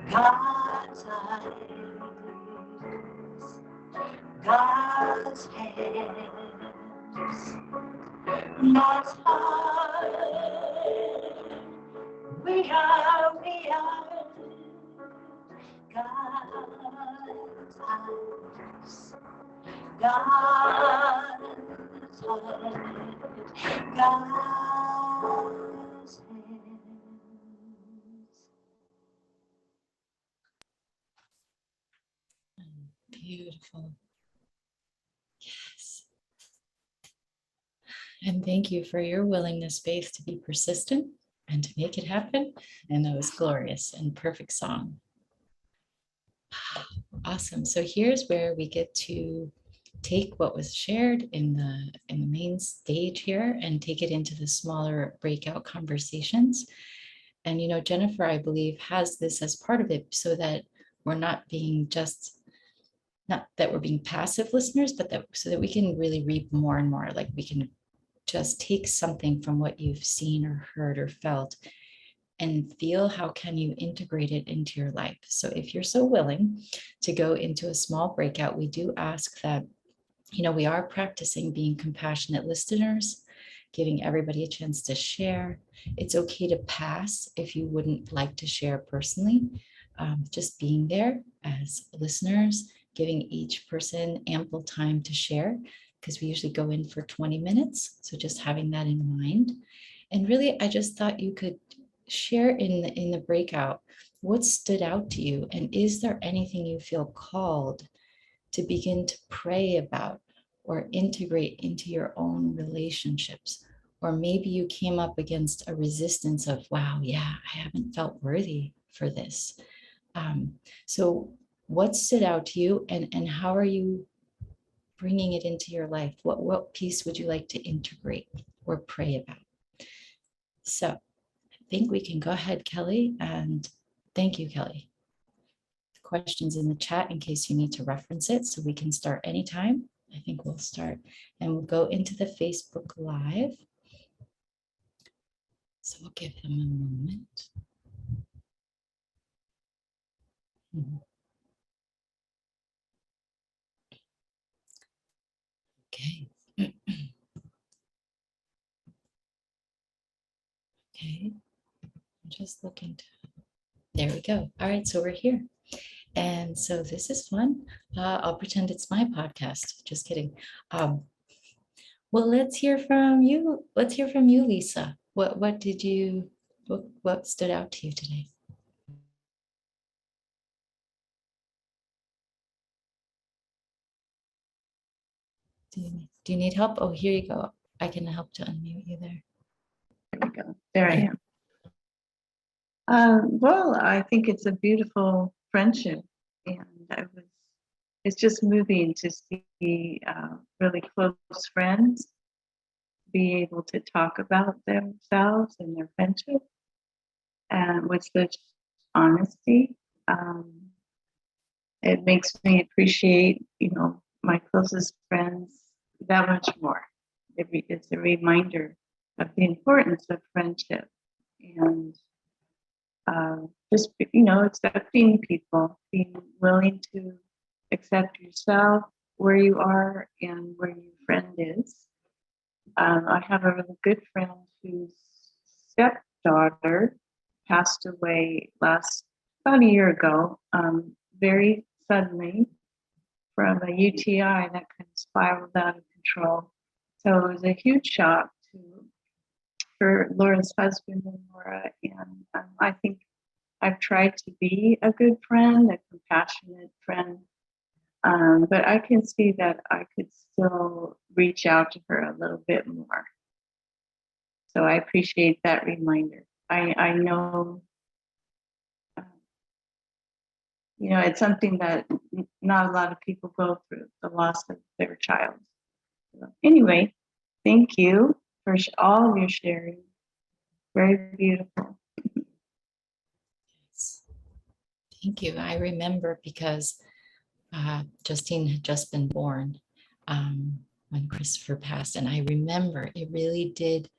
God's eyes, God's hands, God's heart. We are God's eyes, God's heart, God's hands. Beautiful. Yes. And thank you for your willingness, Faith, to be persistent and to make it happen. And that was glorious and perfect song. Awesome. So here's where we get to take what was shared in the main stage here and take it into the smaller breakout conversations. And you know, Jennifer, I believe, has this as part of it so that we're not being just, not that we're being passive listeners, but that so that we can really reap more and more. Like we can just take something from what you've seen or heard or felt and feel how can you integrate it into your life. So if you're so willing to go into a small breakout, we do ask that, you know, we are practicing being compassionate listeners, giving everybody a chance to share. It's okay to pass if you wouldn't like to share personally. Just being there as listeners, giving each person ample time to share, because we usually go in for 20 minutes. So just having that in mind. And really, I just thought you could share in the breakout what stood out to you, and is there anything you feel called to begin to pray about or integrate into your own relationships? Or maybe you came up against a resistance of, wow, yeah, I haven't felt worthy for this. So what stood out to you, and how are you bringing it into your life? What piece would you like to integrate or pray about? So I think we can go ahead, Kelly, and thank you, Kelly. Questions in the chat in case you need to reference it, so we can start anytime. I think we'll start and we'll go into the Facebook Live. So we'll give them a moment. Okay. Okay. I'm just looking to, there we go. All right, so we're here. And so this is fun. I'll pretend it's my podcast. Just kidding. Well, let's hear from you. Let's hear from you, Lisa. What stood out to you today? Do you need help? Oh, here you go. I can help to unmute you there. There we go. There I am. Well, I think it's a beautiful friendship, and it's just moving to see really close friends be able to talk about themselves and their friendship, and with such honesty. it makes me appreciate, my closest friends that much more. It's a reminder of the importance of friendship and just, accepting people, being willing to accept yourself where you are and where your friend is. I have a really good friend whose stepdaughter passed away about a year ago, very suddenly from a UTI that kind of spiraled out of control. So it was a huge shock for Laura's husband and Laura. And I think I've tried to be a good friend, a compassionate friend. But I can see that I could still reach out to her a little bit more. So I appreciate that reminder. I know, it's something that not a lot of people go through, the loss of their child. So anyway, thank you for all of your sharing. Very beautiful. Thank you. I remember because Justine had just been born when Christopher passed. And I remember it really did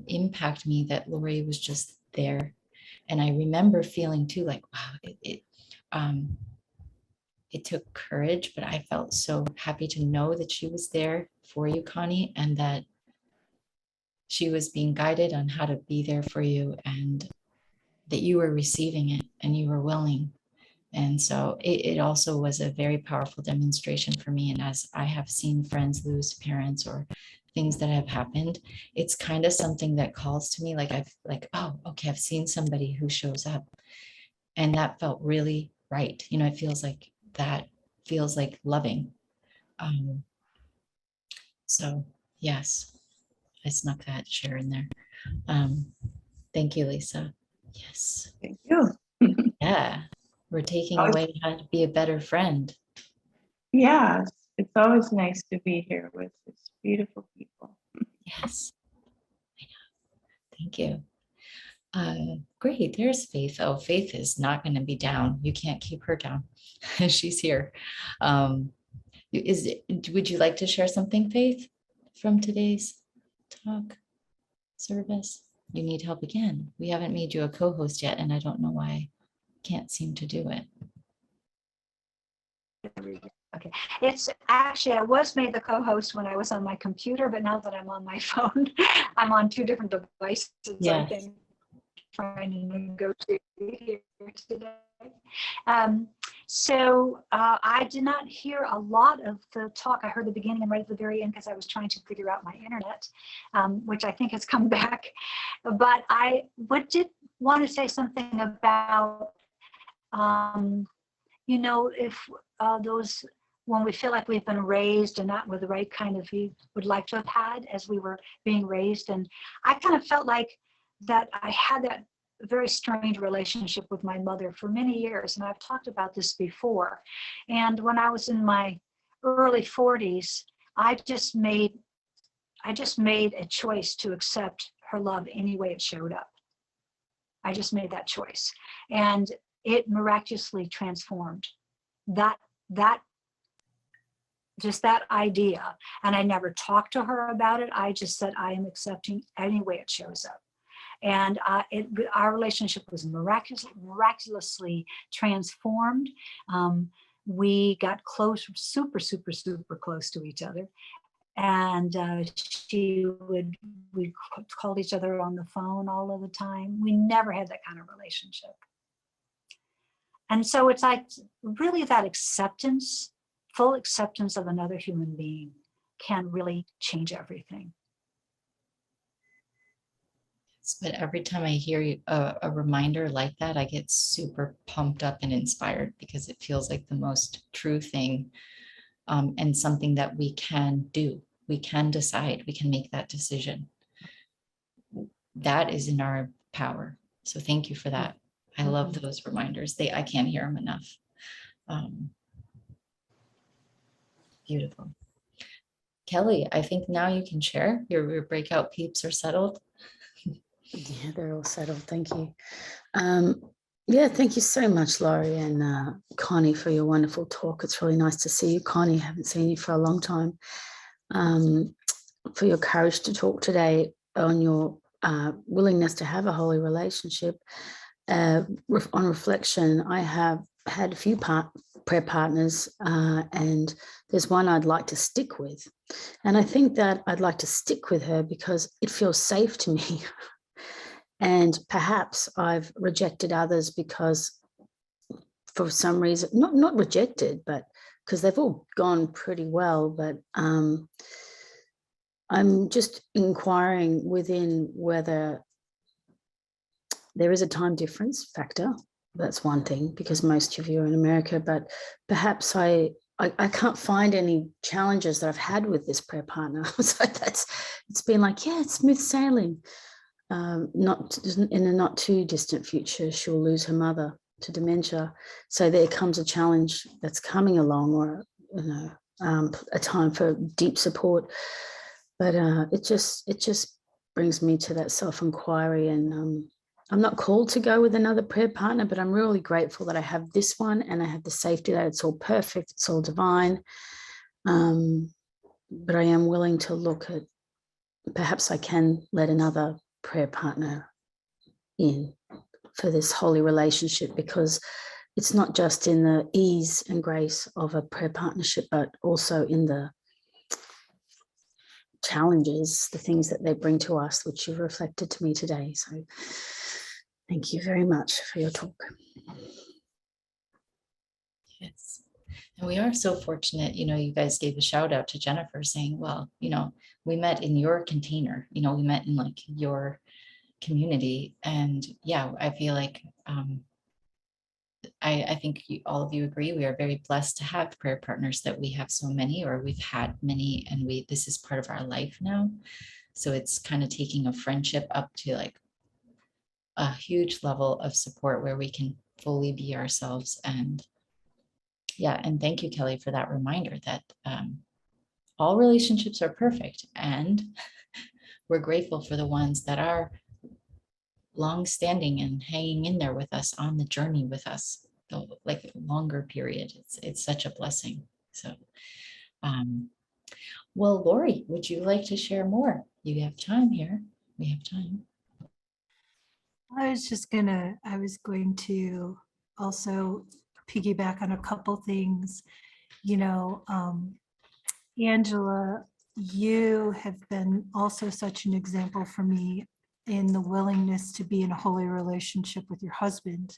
impact me that Lorri was just there. And I remember feeling too like, wow, it took courage, but I felt so happy to know that she was there for you, Connie, and that she was being guided on how to be there for you and that you were receiving it and you were willing. And so it also was a very powerful demonstration for me. And as I have seen friends lose parents or things that have happened, it's kind of something that calls to me oh, okay, I've seen somebody who shows up. And that felt really right. It feels like that feels like loving. So yes, I snuck that share in there. Thank you, Lisa. Yes. Thank you. Yeah. We're taking away how to be a better friend. Yeah, it's always nice to be here with these beautiful people. Yes. I know. Thank you. Great. There's Faith. Oh, Faith is not going to be down. You can't keep her down. She's here. Would you like to share something, Faith, from today's talk service? You need help again. We haven't made you a co-host yet, and I don't know why I can't seem to do it. Okay, it's actually, I was made the co-host when I was on my computer, but now that I'm on my phone, I'm on two different devices. Yes. I think trying to negotiate here today. So I did not hear a lot of the talk. I heard the beginning and right at the very end because I was trying to figure out my internet, which I think has come back. But I did want to say something about, if those, when we feel like we've been raised and not with the right kind of we would like to have had as we were being raised. And I kind of felt like that I had that very strange relationship with my mother for many years. And I've talked about this before. And when I was in my early 40s, I just made a choice to accept her love any way it showed up. I just made that choice. And it miraculously transformed that idea. And I never talked to her about it. I just said, I am accepting any way it shows up. And our relationship was miraculously transformed. We got close, super, super, super close to each other. And we called each other on the phone all of the time. We never had that kind of relationship. And so it's like really that acceptance, full acceptance of another human being can really change everything. But every time I hear a reminder like that, I get super pumped up and inspired because it feels like the most true thing, and something that we can do. We can decide. We can make that decision. That is in our power. So thank you for that. I love those reminders. I can't hear them enough. Beautiful. Kelly, I think now you can share. Your breakout peeps are settled. Yeah, they're all settled. Thank you. Yeah, thank you so much, Lorri and Connie, for your wonderful talk. It's really nice to see you, Connie. I haven't seen you for a long time. For your courage to talk today, on your willingness to have a holy relationship. On reflection, I have had a few prayer partners, and there's one I'd like to stick with. And I think that I'd like to stick with her because it feels safe to me. And perhaps I've rejected others because for some reason, not rejected, but because they've all gone pretty well. But I'm just inquiring within whether there is a time difference factor. That's one thing, because most of you are in America, but perhaps I can't find any challenges that I've had with this prayer partner. So it's been like, yeah, it's smooth sailing. Not in a not too distant future, she'll lose her mother to dementia. So there comes a challenge that's coming along, or a time for deep support. But it just brings me to that self-inquiry, and I'm not called to go with another prayer partner, but I'm really grateful that I have this one, and I have the safety that it's all perfect, it's all divine. But I am willing to look at, perhaps I can let another prayer partner in for this holy relationship, because it's not just in the ease and grace of a prayer partnership, but also in the challenges, the things that they bring to us, which you've reflected to me today. So thank you very much for your talk. Yes. And we are so fortunate, you guys gave a shout out to Jennifer saying, well, we met in your container, we met in like your community. And yeah, I feel like I think all of you agree, we are very blessed to have prayer partners, that we have so many, or we've had many, and this is part of our life now. So it's kind of taking a friendship up to like a huge level of support where we can fully be ourselves. And yeah, and thank you, Kelly, for that reminder that all relationships are perfect, and we're grateful for the ones that are long-standing and hanging in there with us on the journey with us, like longer period. It's such a blessing. So well, Lorri, would you like to share more? You have time here. We have time. I was going to also piggyback on a couple things. Angela, you have been also such an example for me in the willingness to be in a holy relationship with your husband.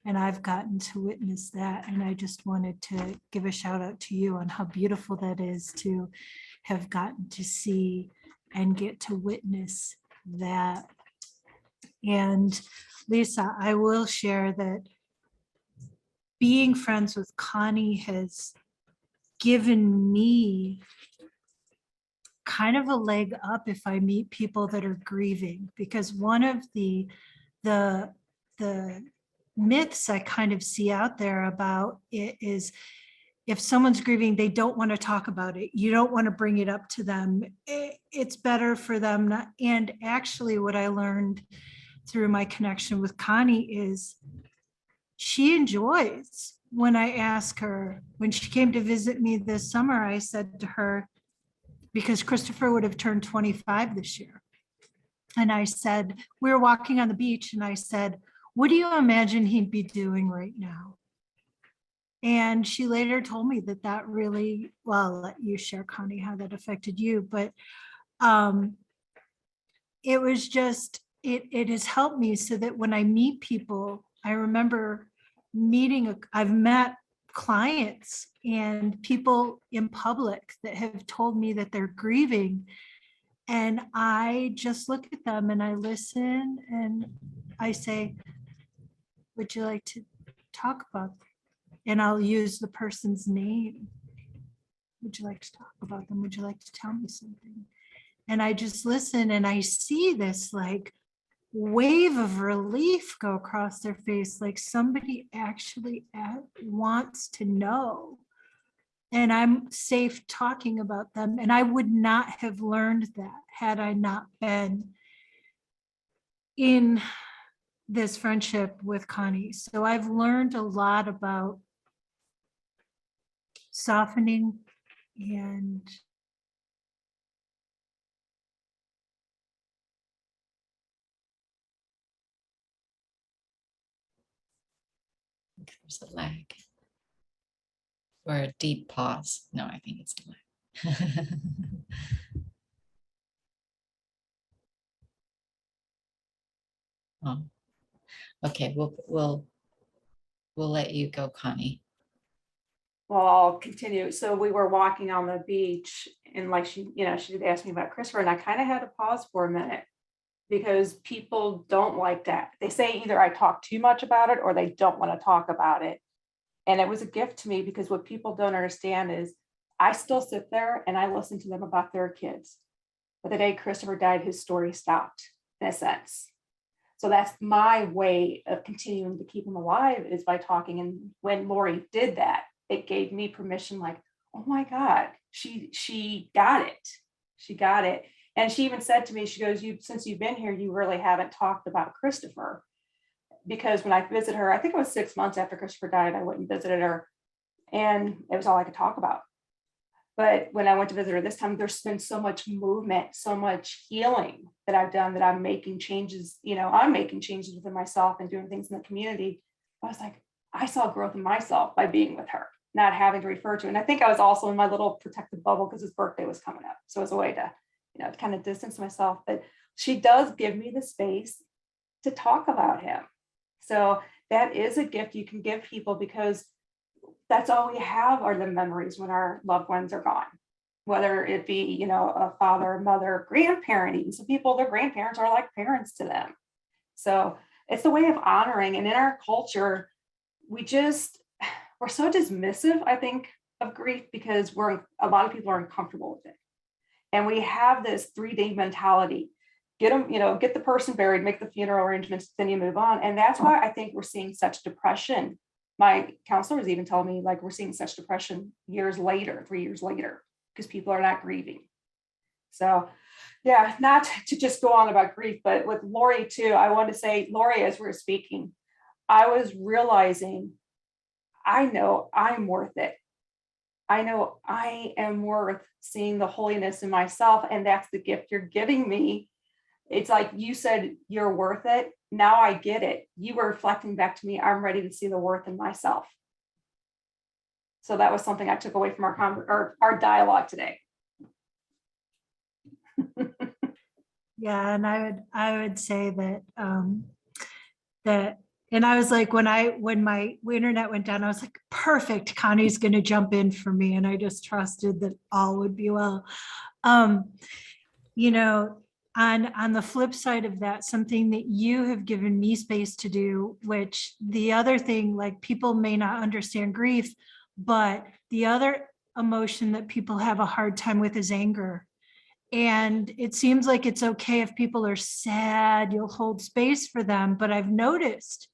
And I've gotten to witness that. And I just wanted to give a shout out to you on how beautiful that is to have gotten to see and get to witness that. And Lisa, I will share that being friends with Connie has given me kind of a leg up if I meet people that are grieving, because one of the myths I kind of see out there about it is, if someone's grieving, they don't want to talk about it. You don't want to bring it up to them. It's better for them not. And actually what I learned through my connection with Connie is she enjoys when I ask her. When she came to visit me this summer, I said to her, because Christopher would have turned 25 this year. And I said, we were walking on the beach, and I said, what do you imagine he'd be doing right now? And she later told me that really, well, I'll let you share, Connie, how that affected you. But it was just, it has helped me so that when I meet people, I remember I've met clients and people in public that have told me that they're grieving. And I just look at them and I listen and I say, would you like to talk about that? And I'll use the person's name. Would you like to talk about them? Would you like to tell me something? And I just listen and I see this like wave of relief go across their face, like somebody actually wants to know. And I'm safe talking about them. And I would not have learned that had I not been in this friendship with Connie. So I've learned a lot about softening and There's a lag or a deep pause. No, I think it's a lag. Oh, okay, we'll let you go, Connie. Well, I'll continue. So we were walking on the beach and like she did ask me about Christopher, and I kind of had to pause for a minute because people don't like that. They say either I talk too much about it or they don't want to talk about it. And it was a gift to me because what people don't understand is I still sit there and I listen to them about their kids. But the day Christopher died, his story stopped in a sense. So that's my way of continuing to keep him alive, is by talking. And when Lorri did that, it gave me permission, like, oh my God, she got it. She got it. And she even said to me, she goes, since you've been here, you really haven't talked about Christopher. Because when I visited her, I think it was 6 months after Christopher died, I went and visited her, and it was all I could talk about. But when I went to visit her this time, there's been so much movement, so much healing that I've done, that I'm making changes, I'm making changes within myself and doing things in the community. I was like, I saw growth in myself by being with her, not having to refer to. And I think I was also in my little protective bubble because his birthday was coming up. So it was a way to, kind of distance myself. But she does give me the space to talk about him. So that is a gift you can give people, because that's all we have are the memories when our loved ones are gone, whether it be, a father, mother, grandparent. Even some people, their grandparents are like parents to them. So it's the way of honoring. And in our culture, we're so dismissive, I think, of grief, because a lot of people are uncomfortable with it. And we have this 3-day mentality. Get them, get the person buried, make the funeral arrangements, then you move on. And that's why I think we're seeing such depression. My counselor was even telling me, like, we're seeing such depression 3 years later, because people are not grieving. So yeah, not to just go on about grief, but with Lorri too, I want to say, Lorri, as we were speaking, I was realizing, I know I'm worth it. I know I am worth seeing the holiness in myself. And that's the gift you're giving me. It's like you said, you're worth it. Now I get it. You were reflecting back to me. I'm ready to see the worth in myself. So that was something I took away from our dialogue today. yeah, and I would say that and I was like, when my internet went down, I was like, perfect, Connie's going to jump in for me, and I just trusted that all would be well. On the flip side of that, something that you have given me space to do, which the other thing, like, people may not understand grief, but the other emotion that people have a hard time with is anger. And it seems like it's okay if people are sad, you'll hold space for them. But I've noticed,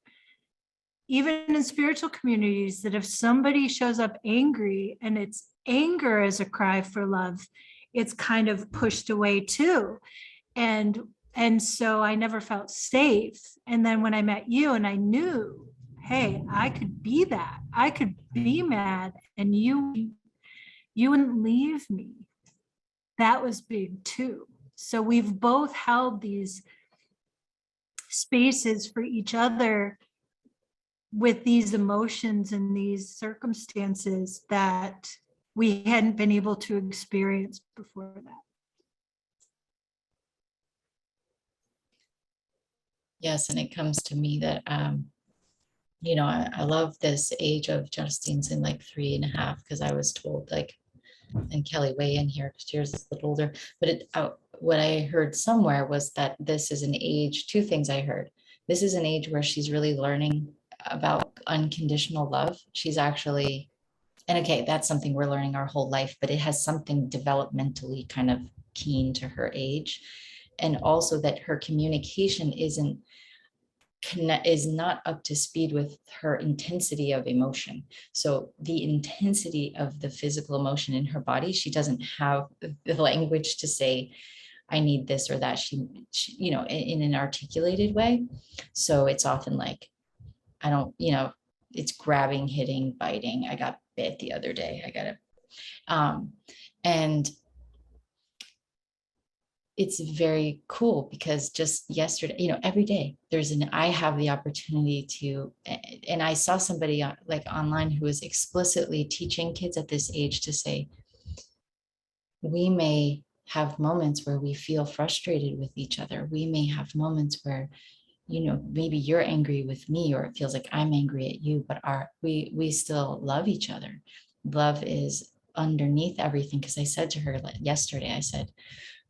even in spiritual communities, that if somebody shows up angry and it's anger as a cry for love, it's kind of pushed away too. And so I never felt safe. And then when I met you and I knew, hey, I could be that. I could be mad and you wouldn't leave me. That was big too. So we've both held these spaces for each other with these emotions and these circumstances that we hadn't been able to experience before that. Yes, and it comes to me that, I love this age of Justine's in like 3.5, because I was told, like, and Kelly, weigh in here because yours is a little older, but what I heard somewhere was that this is an age, 2 things I heard. This is an age where she's really learning about unconditional love. She's actually, and okay, that's something we're learning our whole life, but it has something developmentally kind of keen to her age. And also that her communication is not up to speed with her intensity of emotion. So the intensity of the physical emotion in her body, she doesn't have the language to say, I need this or that. She you know, in an articulated way. So it's often like, I don't, you know, it's grabbing, hitting, biting. I got bit the other day. I got it. And it's very cool because just yesterday, you know, every day I have the opportunity to, and I saw somebody like online who was explicitly teaching kids at this age to say, we may have moments where we feel frustrated with each other. We may have moments where, you know, maybe you're angry with me, or it feels like I'm angry at you, but we still love each other. Love is underneath everything. Because I said to her yesterday, I said,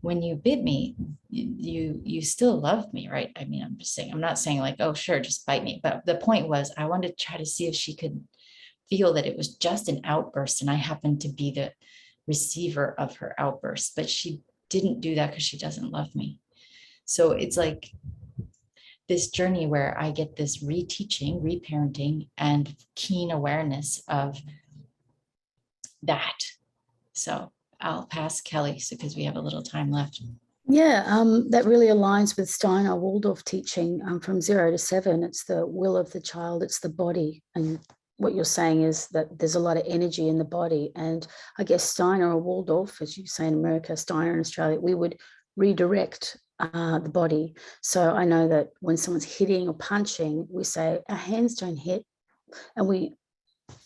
when you bit me, you still love me, right? I mean, I'm not saying like, oh, sure, just bite me. But the point was, I wanted to try to see if she could feel that it was just an outburst. And I happened to be the receiver of her outburst, but she didn't do that because she doesn't love me. So it's like this journey where I get this reteaching, reparenting, and keen awareness of that. So I'll pass Kelly, because we have a little time left. Yeah, that really aligns with Steiner Waldorf teaching from 0 to 7. It's the will of the child, it's the body. And what you're saying is that there's a lot of energy in the body. And I guess Steiner or Waldorf, as you say in America, Steiner in Australia, we would redirect the body. So I know that when someone's hitting or punching, we say our hands don't hit, and we,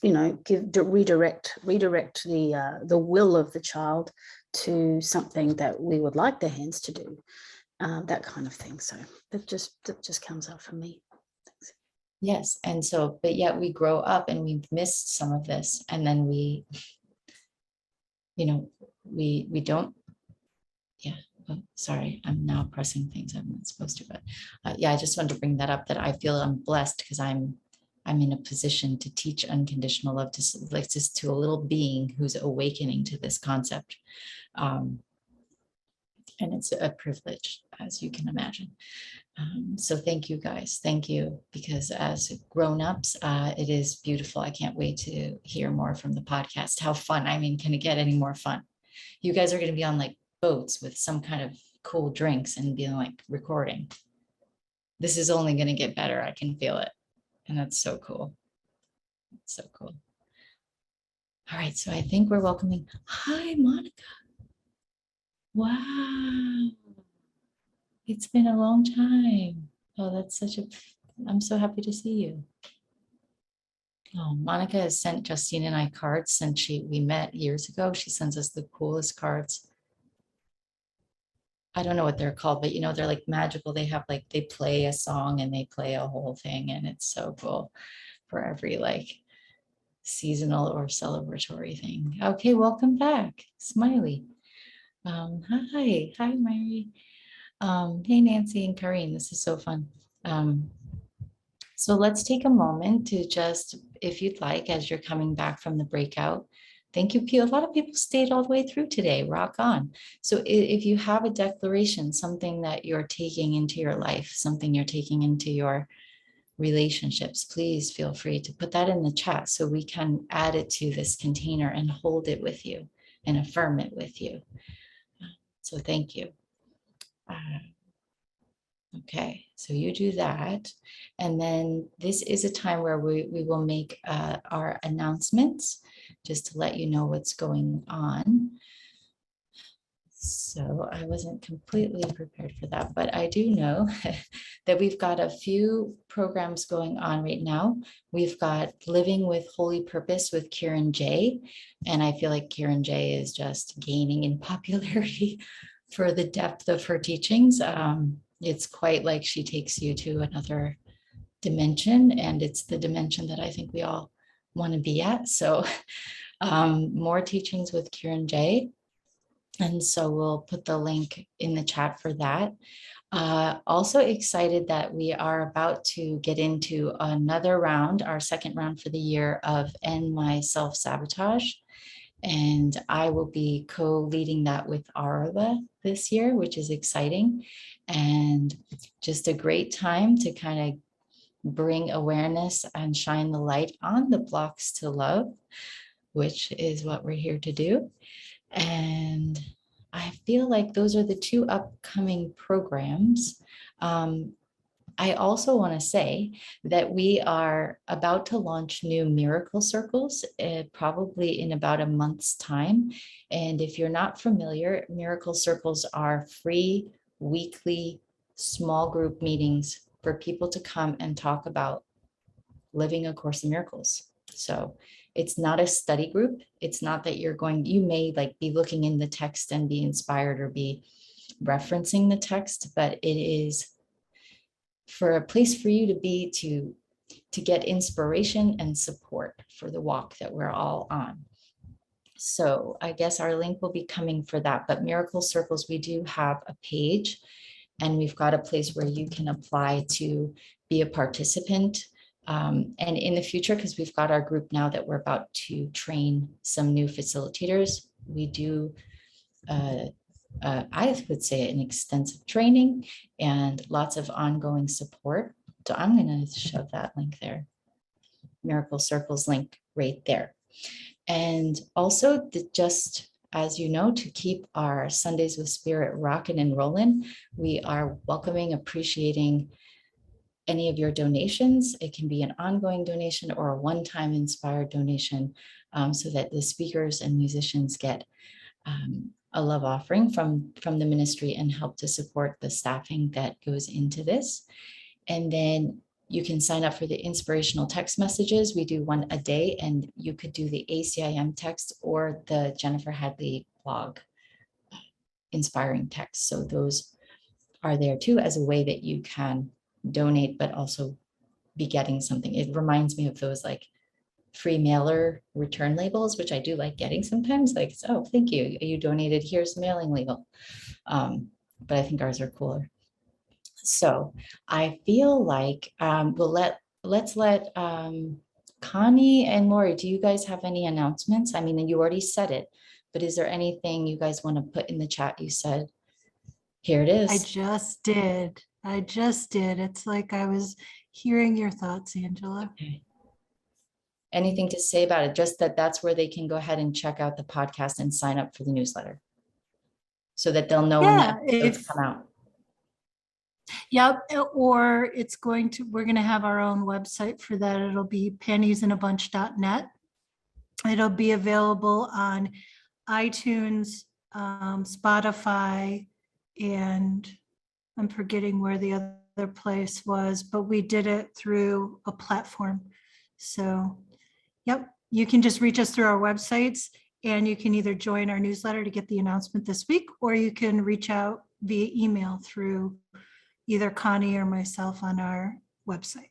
you know, redirect the will of the child to something that we would like their hands to do, that kind of thing. So that just comes up for me. Thanks. Yes. And so, but yet we grow up and we've missed some of this. And then we, you know, we don't, yeah. Oh, sorry, I'm now pressing things I'm not supposed to, but yeah, I just wanted to bring that up, that I feel I'm blessed because I'm in a position to teach unconditional love to a little being who's awakening to this concept. And it's a privilege, as you can imagine. So thank you guys. Thank you, because as grown-ups, it is beautiful. I can't wait to hear more from the podcast. How fun. I mean, can it get any more fun? You guys are going to be on like boats with some kind of cool drinks and being like recording. This is only going to get better. I can feel it. And that's so cool. It's so cool. All right. So I think we're welcoming. Hi, Monica. Wow. It's been a long time. Oh, that's I'm so happy to see you. Oh, Monica has sent Justine and I cards since we met years ago. She sends us the coolest cards. I don't know what they're called, but you know, they're like magical. They have like, they play a song and they play a whole thing, and it's so cool for every like seasonal or celebratory thing. Okay, welcome back, Smiley. Hi, Mary. Hey, Nancy and Karine, this is so fun. So let's take a moment to just, if you'd like, as you're coming back from the breakout, thank you. A lot of people stayed all the way through today. Rock on. So if you have a declaration, something that you're taking into your life, something you're taking into your relationships, please feel free to put that in the chat so we can add it to this container and hold it with you and affirm it with you. So thank you. Okay, so you do that. And then this is a time where we will make our announcements, just to let you know what's going on. So I wasn't completely prepared for that, but I do know that we've got a few programs going on right now. We've got Living with Holy Purpose with Kieran J. And I feel like Kieran J is just gaining in popularity for the depth of her teachings. It's quite like she takes you to another dimension, and it's the dimension that I think we all want to be at. So more teachings with Kieran J. And so we'll put the link in the chat for that. Also excited that we are about to get into another round, our second round for the year of End My Self-Sabotage. And I will be co-leading that with Arla this year, which is exciting. And just a great time to kind of bring awareness and shine the light on the blocks to love, which is what we're here to do. And I feel like those are the two upcoming programs. I also want to say that we are about to launch new miracle circles, probably in about a month's time. And if you're not familiar, miracle circles are free weekly small group meetings for people to come and talk about living A Course in Miracles. So it's not a study group. It's not that you may like be looking in the text and be inspired or be referencing the text, but it is for a place for you to be to get inspiration and support for the walk that we're all on. So I guess our link will be coming for that, but Miracle Circles, we do have a page and we've got a place where you can apply to be a participant. And in the future, because we've got our group now that we're about to train some new facilitators, we do, I would say, an extensive training and lots of ongoing support. So I'm going to shove that link there, Miracle Circles link right there. And also, just as you know, to keep our Sundays with Spirit rocking and rolling, we are welcoming, appreciating any of your donations. It can be an ongoing donation or a one-time inspired donation, so that the speakers and musicians get a love offering from the ministry and help to support the staffing that goes into this. And then you can sign up for the inspirational text messages. We do one a day, and you could do the ACIM text or the Jennifer Hadley blog inspiring text. So those are there too as a way that you can donate, but also be getting something. It reminds me of those like free mailer return labels, which I do like getting sometimes, like, oh, thank you, you donated, here's the mailing label. But I think ours are cooler. So I feel like let's let Connie and Lorri, do you guys have any announcements? I mean, you already said it, but is there anything you guys want to put in the chat? You said, here it is. I just did. It's like I was hearing your thoughts, Angela. Okay. Anything to say about it? Just that's where they can go ahead and check out the podcast and sign up for the newsletter so that they'll know when the episodes come out. Yep, or we're going to have our own website for that. It'll be penniesinaBunch.net. It'll be available on iTunes, Spotify, and I'm forgetting where the other place was, but we did it through a platform. So, yep, you can just reach us through our websites, and you can either join our newsletter to get the announcement this week, or you can reach out via email through either Connie or myself on our website.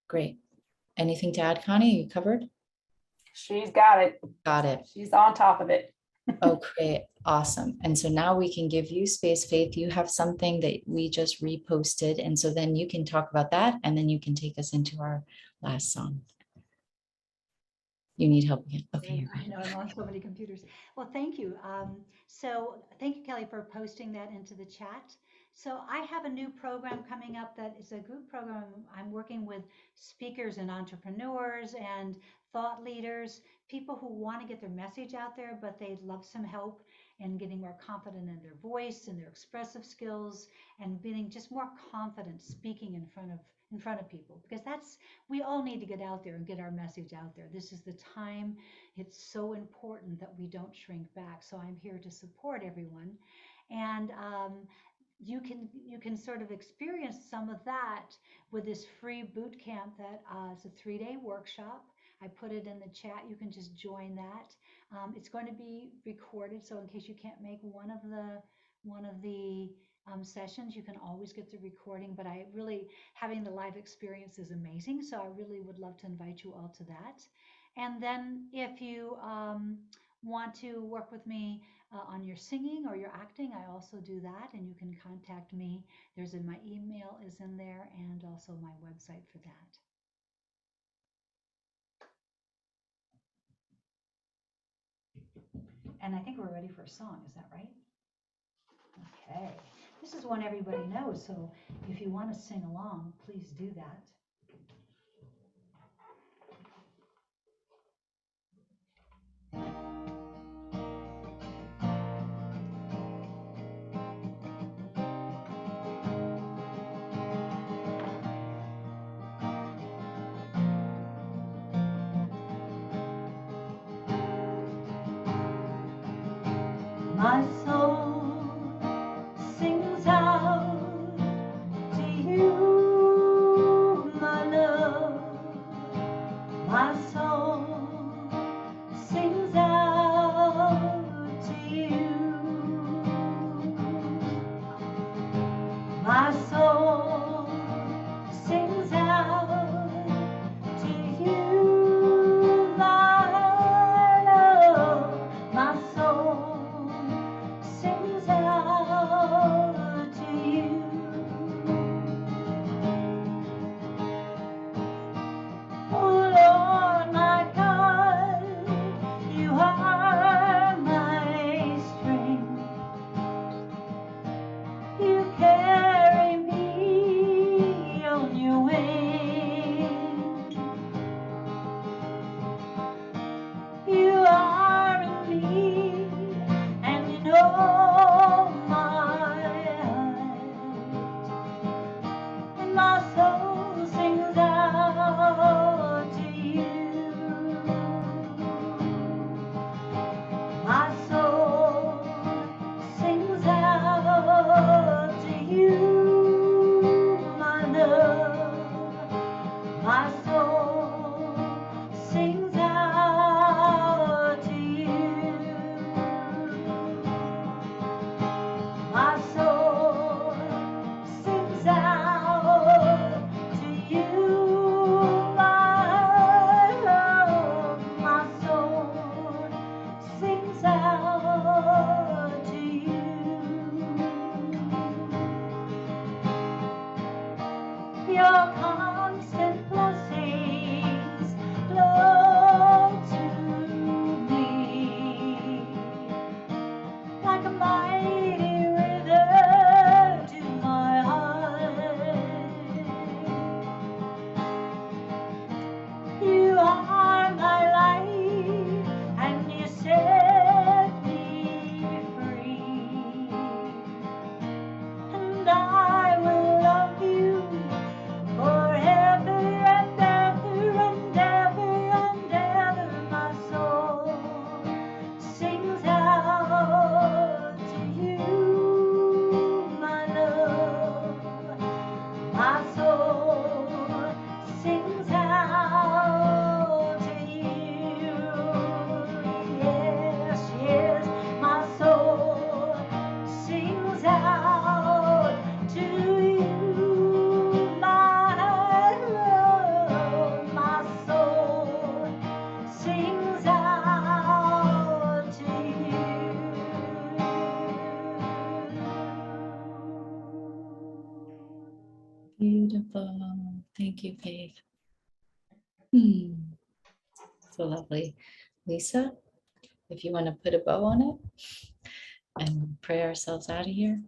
Great. Anything to add, Connie? You covered? She's got it. Got it. She's on top of it. Okay, awesome. And so now we can give you space, Faith. You have something that we just reposted. And so then you can talk about that, and then you can take us into our last song. You need help again. Okay. I know I'm on so many computers. Well, thank you. So thank you, Kelly, for posting that into the chat. So I have a new program coming up that is a group program. I'm working with speakers and entrepreneurs and thought leaders, people who want to get their message out there, but they'd love some help in getting more confident in their voice and their expressive skills and being just more confident speaking in front of people, because we all need to get out there and get our message out there. This is the time. It's so important that we don't shrink back. So I'm here to support everyone. And you can sort of experience some of that with this free boot camp that is a 3-day workshop. I put it in the chat. You can just join that. It's going to be recorded, so in case you can't make one of the sessions, you can always get the recording. But having the live experience is amazing, so I really would love to invite you all to that. And then if you want to work with me on your singing or your acting, I also do that, and you can contact me. My email is in there, and also my website for that. And I think we're ready for a song, is that right? Okay. This is one everybody knows, so if you want to sing along, please do that. My soul sings out to you, my love. My soul sings out to you. My soul sings out to you, my love. My soul sings out to you. Oh Lord, my God, you are my strength. You carry me on your wings. You are in me, and you know my heart. And my soul sings out to you. My soul sings out to you, my love. My soul sings out to you. My soul sings out to you, my love. My soul sings out to you. Your constant blessings flow to me like a mighty river to my heart. You are my life, and you set me free. And I will love you forever and ever and ever and ever. My soul sings out to you, my love. My soul sings out to you. Yes, yes, my soul sings out to you, my love. My soul sings out to you. Beautiful. Thank you, Faith. So lovely. Lisa, if you want to put a bow on it and pray ourselves out of here.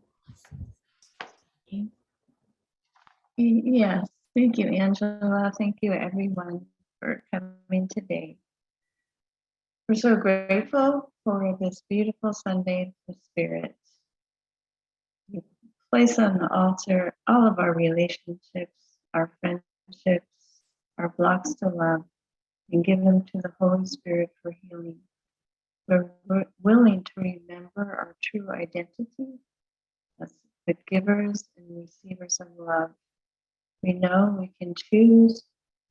Yes, thank you, Angela. Thank you, everyone, for coming today. We're so grateful for this beautiful Sunday of the Spirit. We place on the altar all of our relationships, our friendships, our blocks to love, and give them to the Holy Spirit for healing. We're willing to remember our true identity as the givers and receivers of love. We know we can choose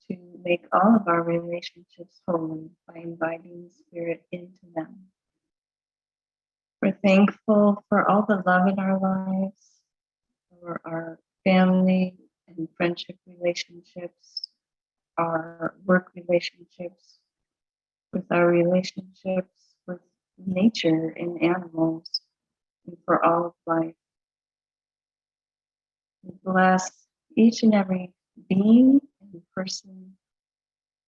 to make all of our relationships holy by inviting the Spirit into them. We're thankful for all the love in our lives, for our family and friendship relationships, our work relationships, with our relationships with nature and animals, and for all of life. We bless each and every being and person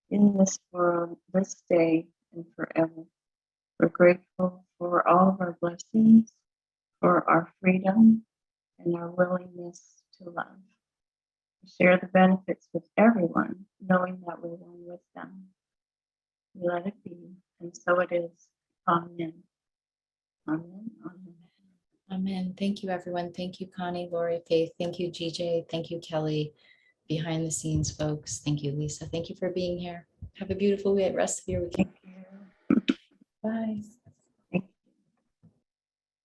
in this world, this day and forever. We're grateful for all of our blessings, for our freedom, and our willingness to love. We share the benefits with everyone, knowing that we're one with them. We let it be, and so it is. Amen. Amen. Amen. Amen. Thank you, everyone. Thank you, Connie, Lorri, Faith. Thank you, GJ. Thank you, Kelly. Behind the scenes, folks. Thank you, Lisa. Thank you for being here. Have a beautiful rest of your weekend. Thank you. Bye.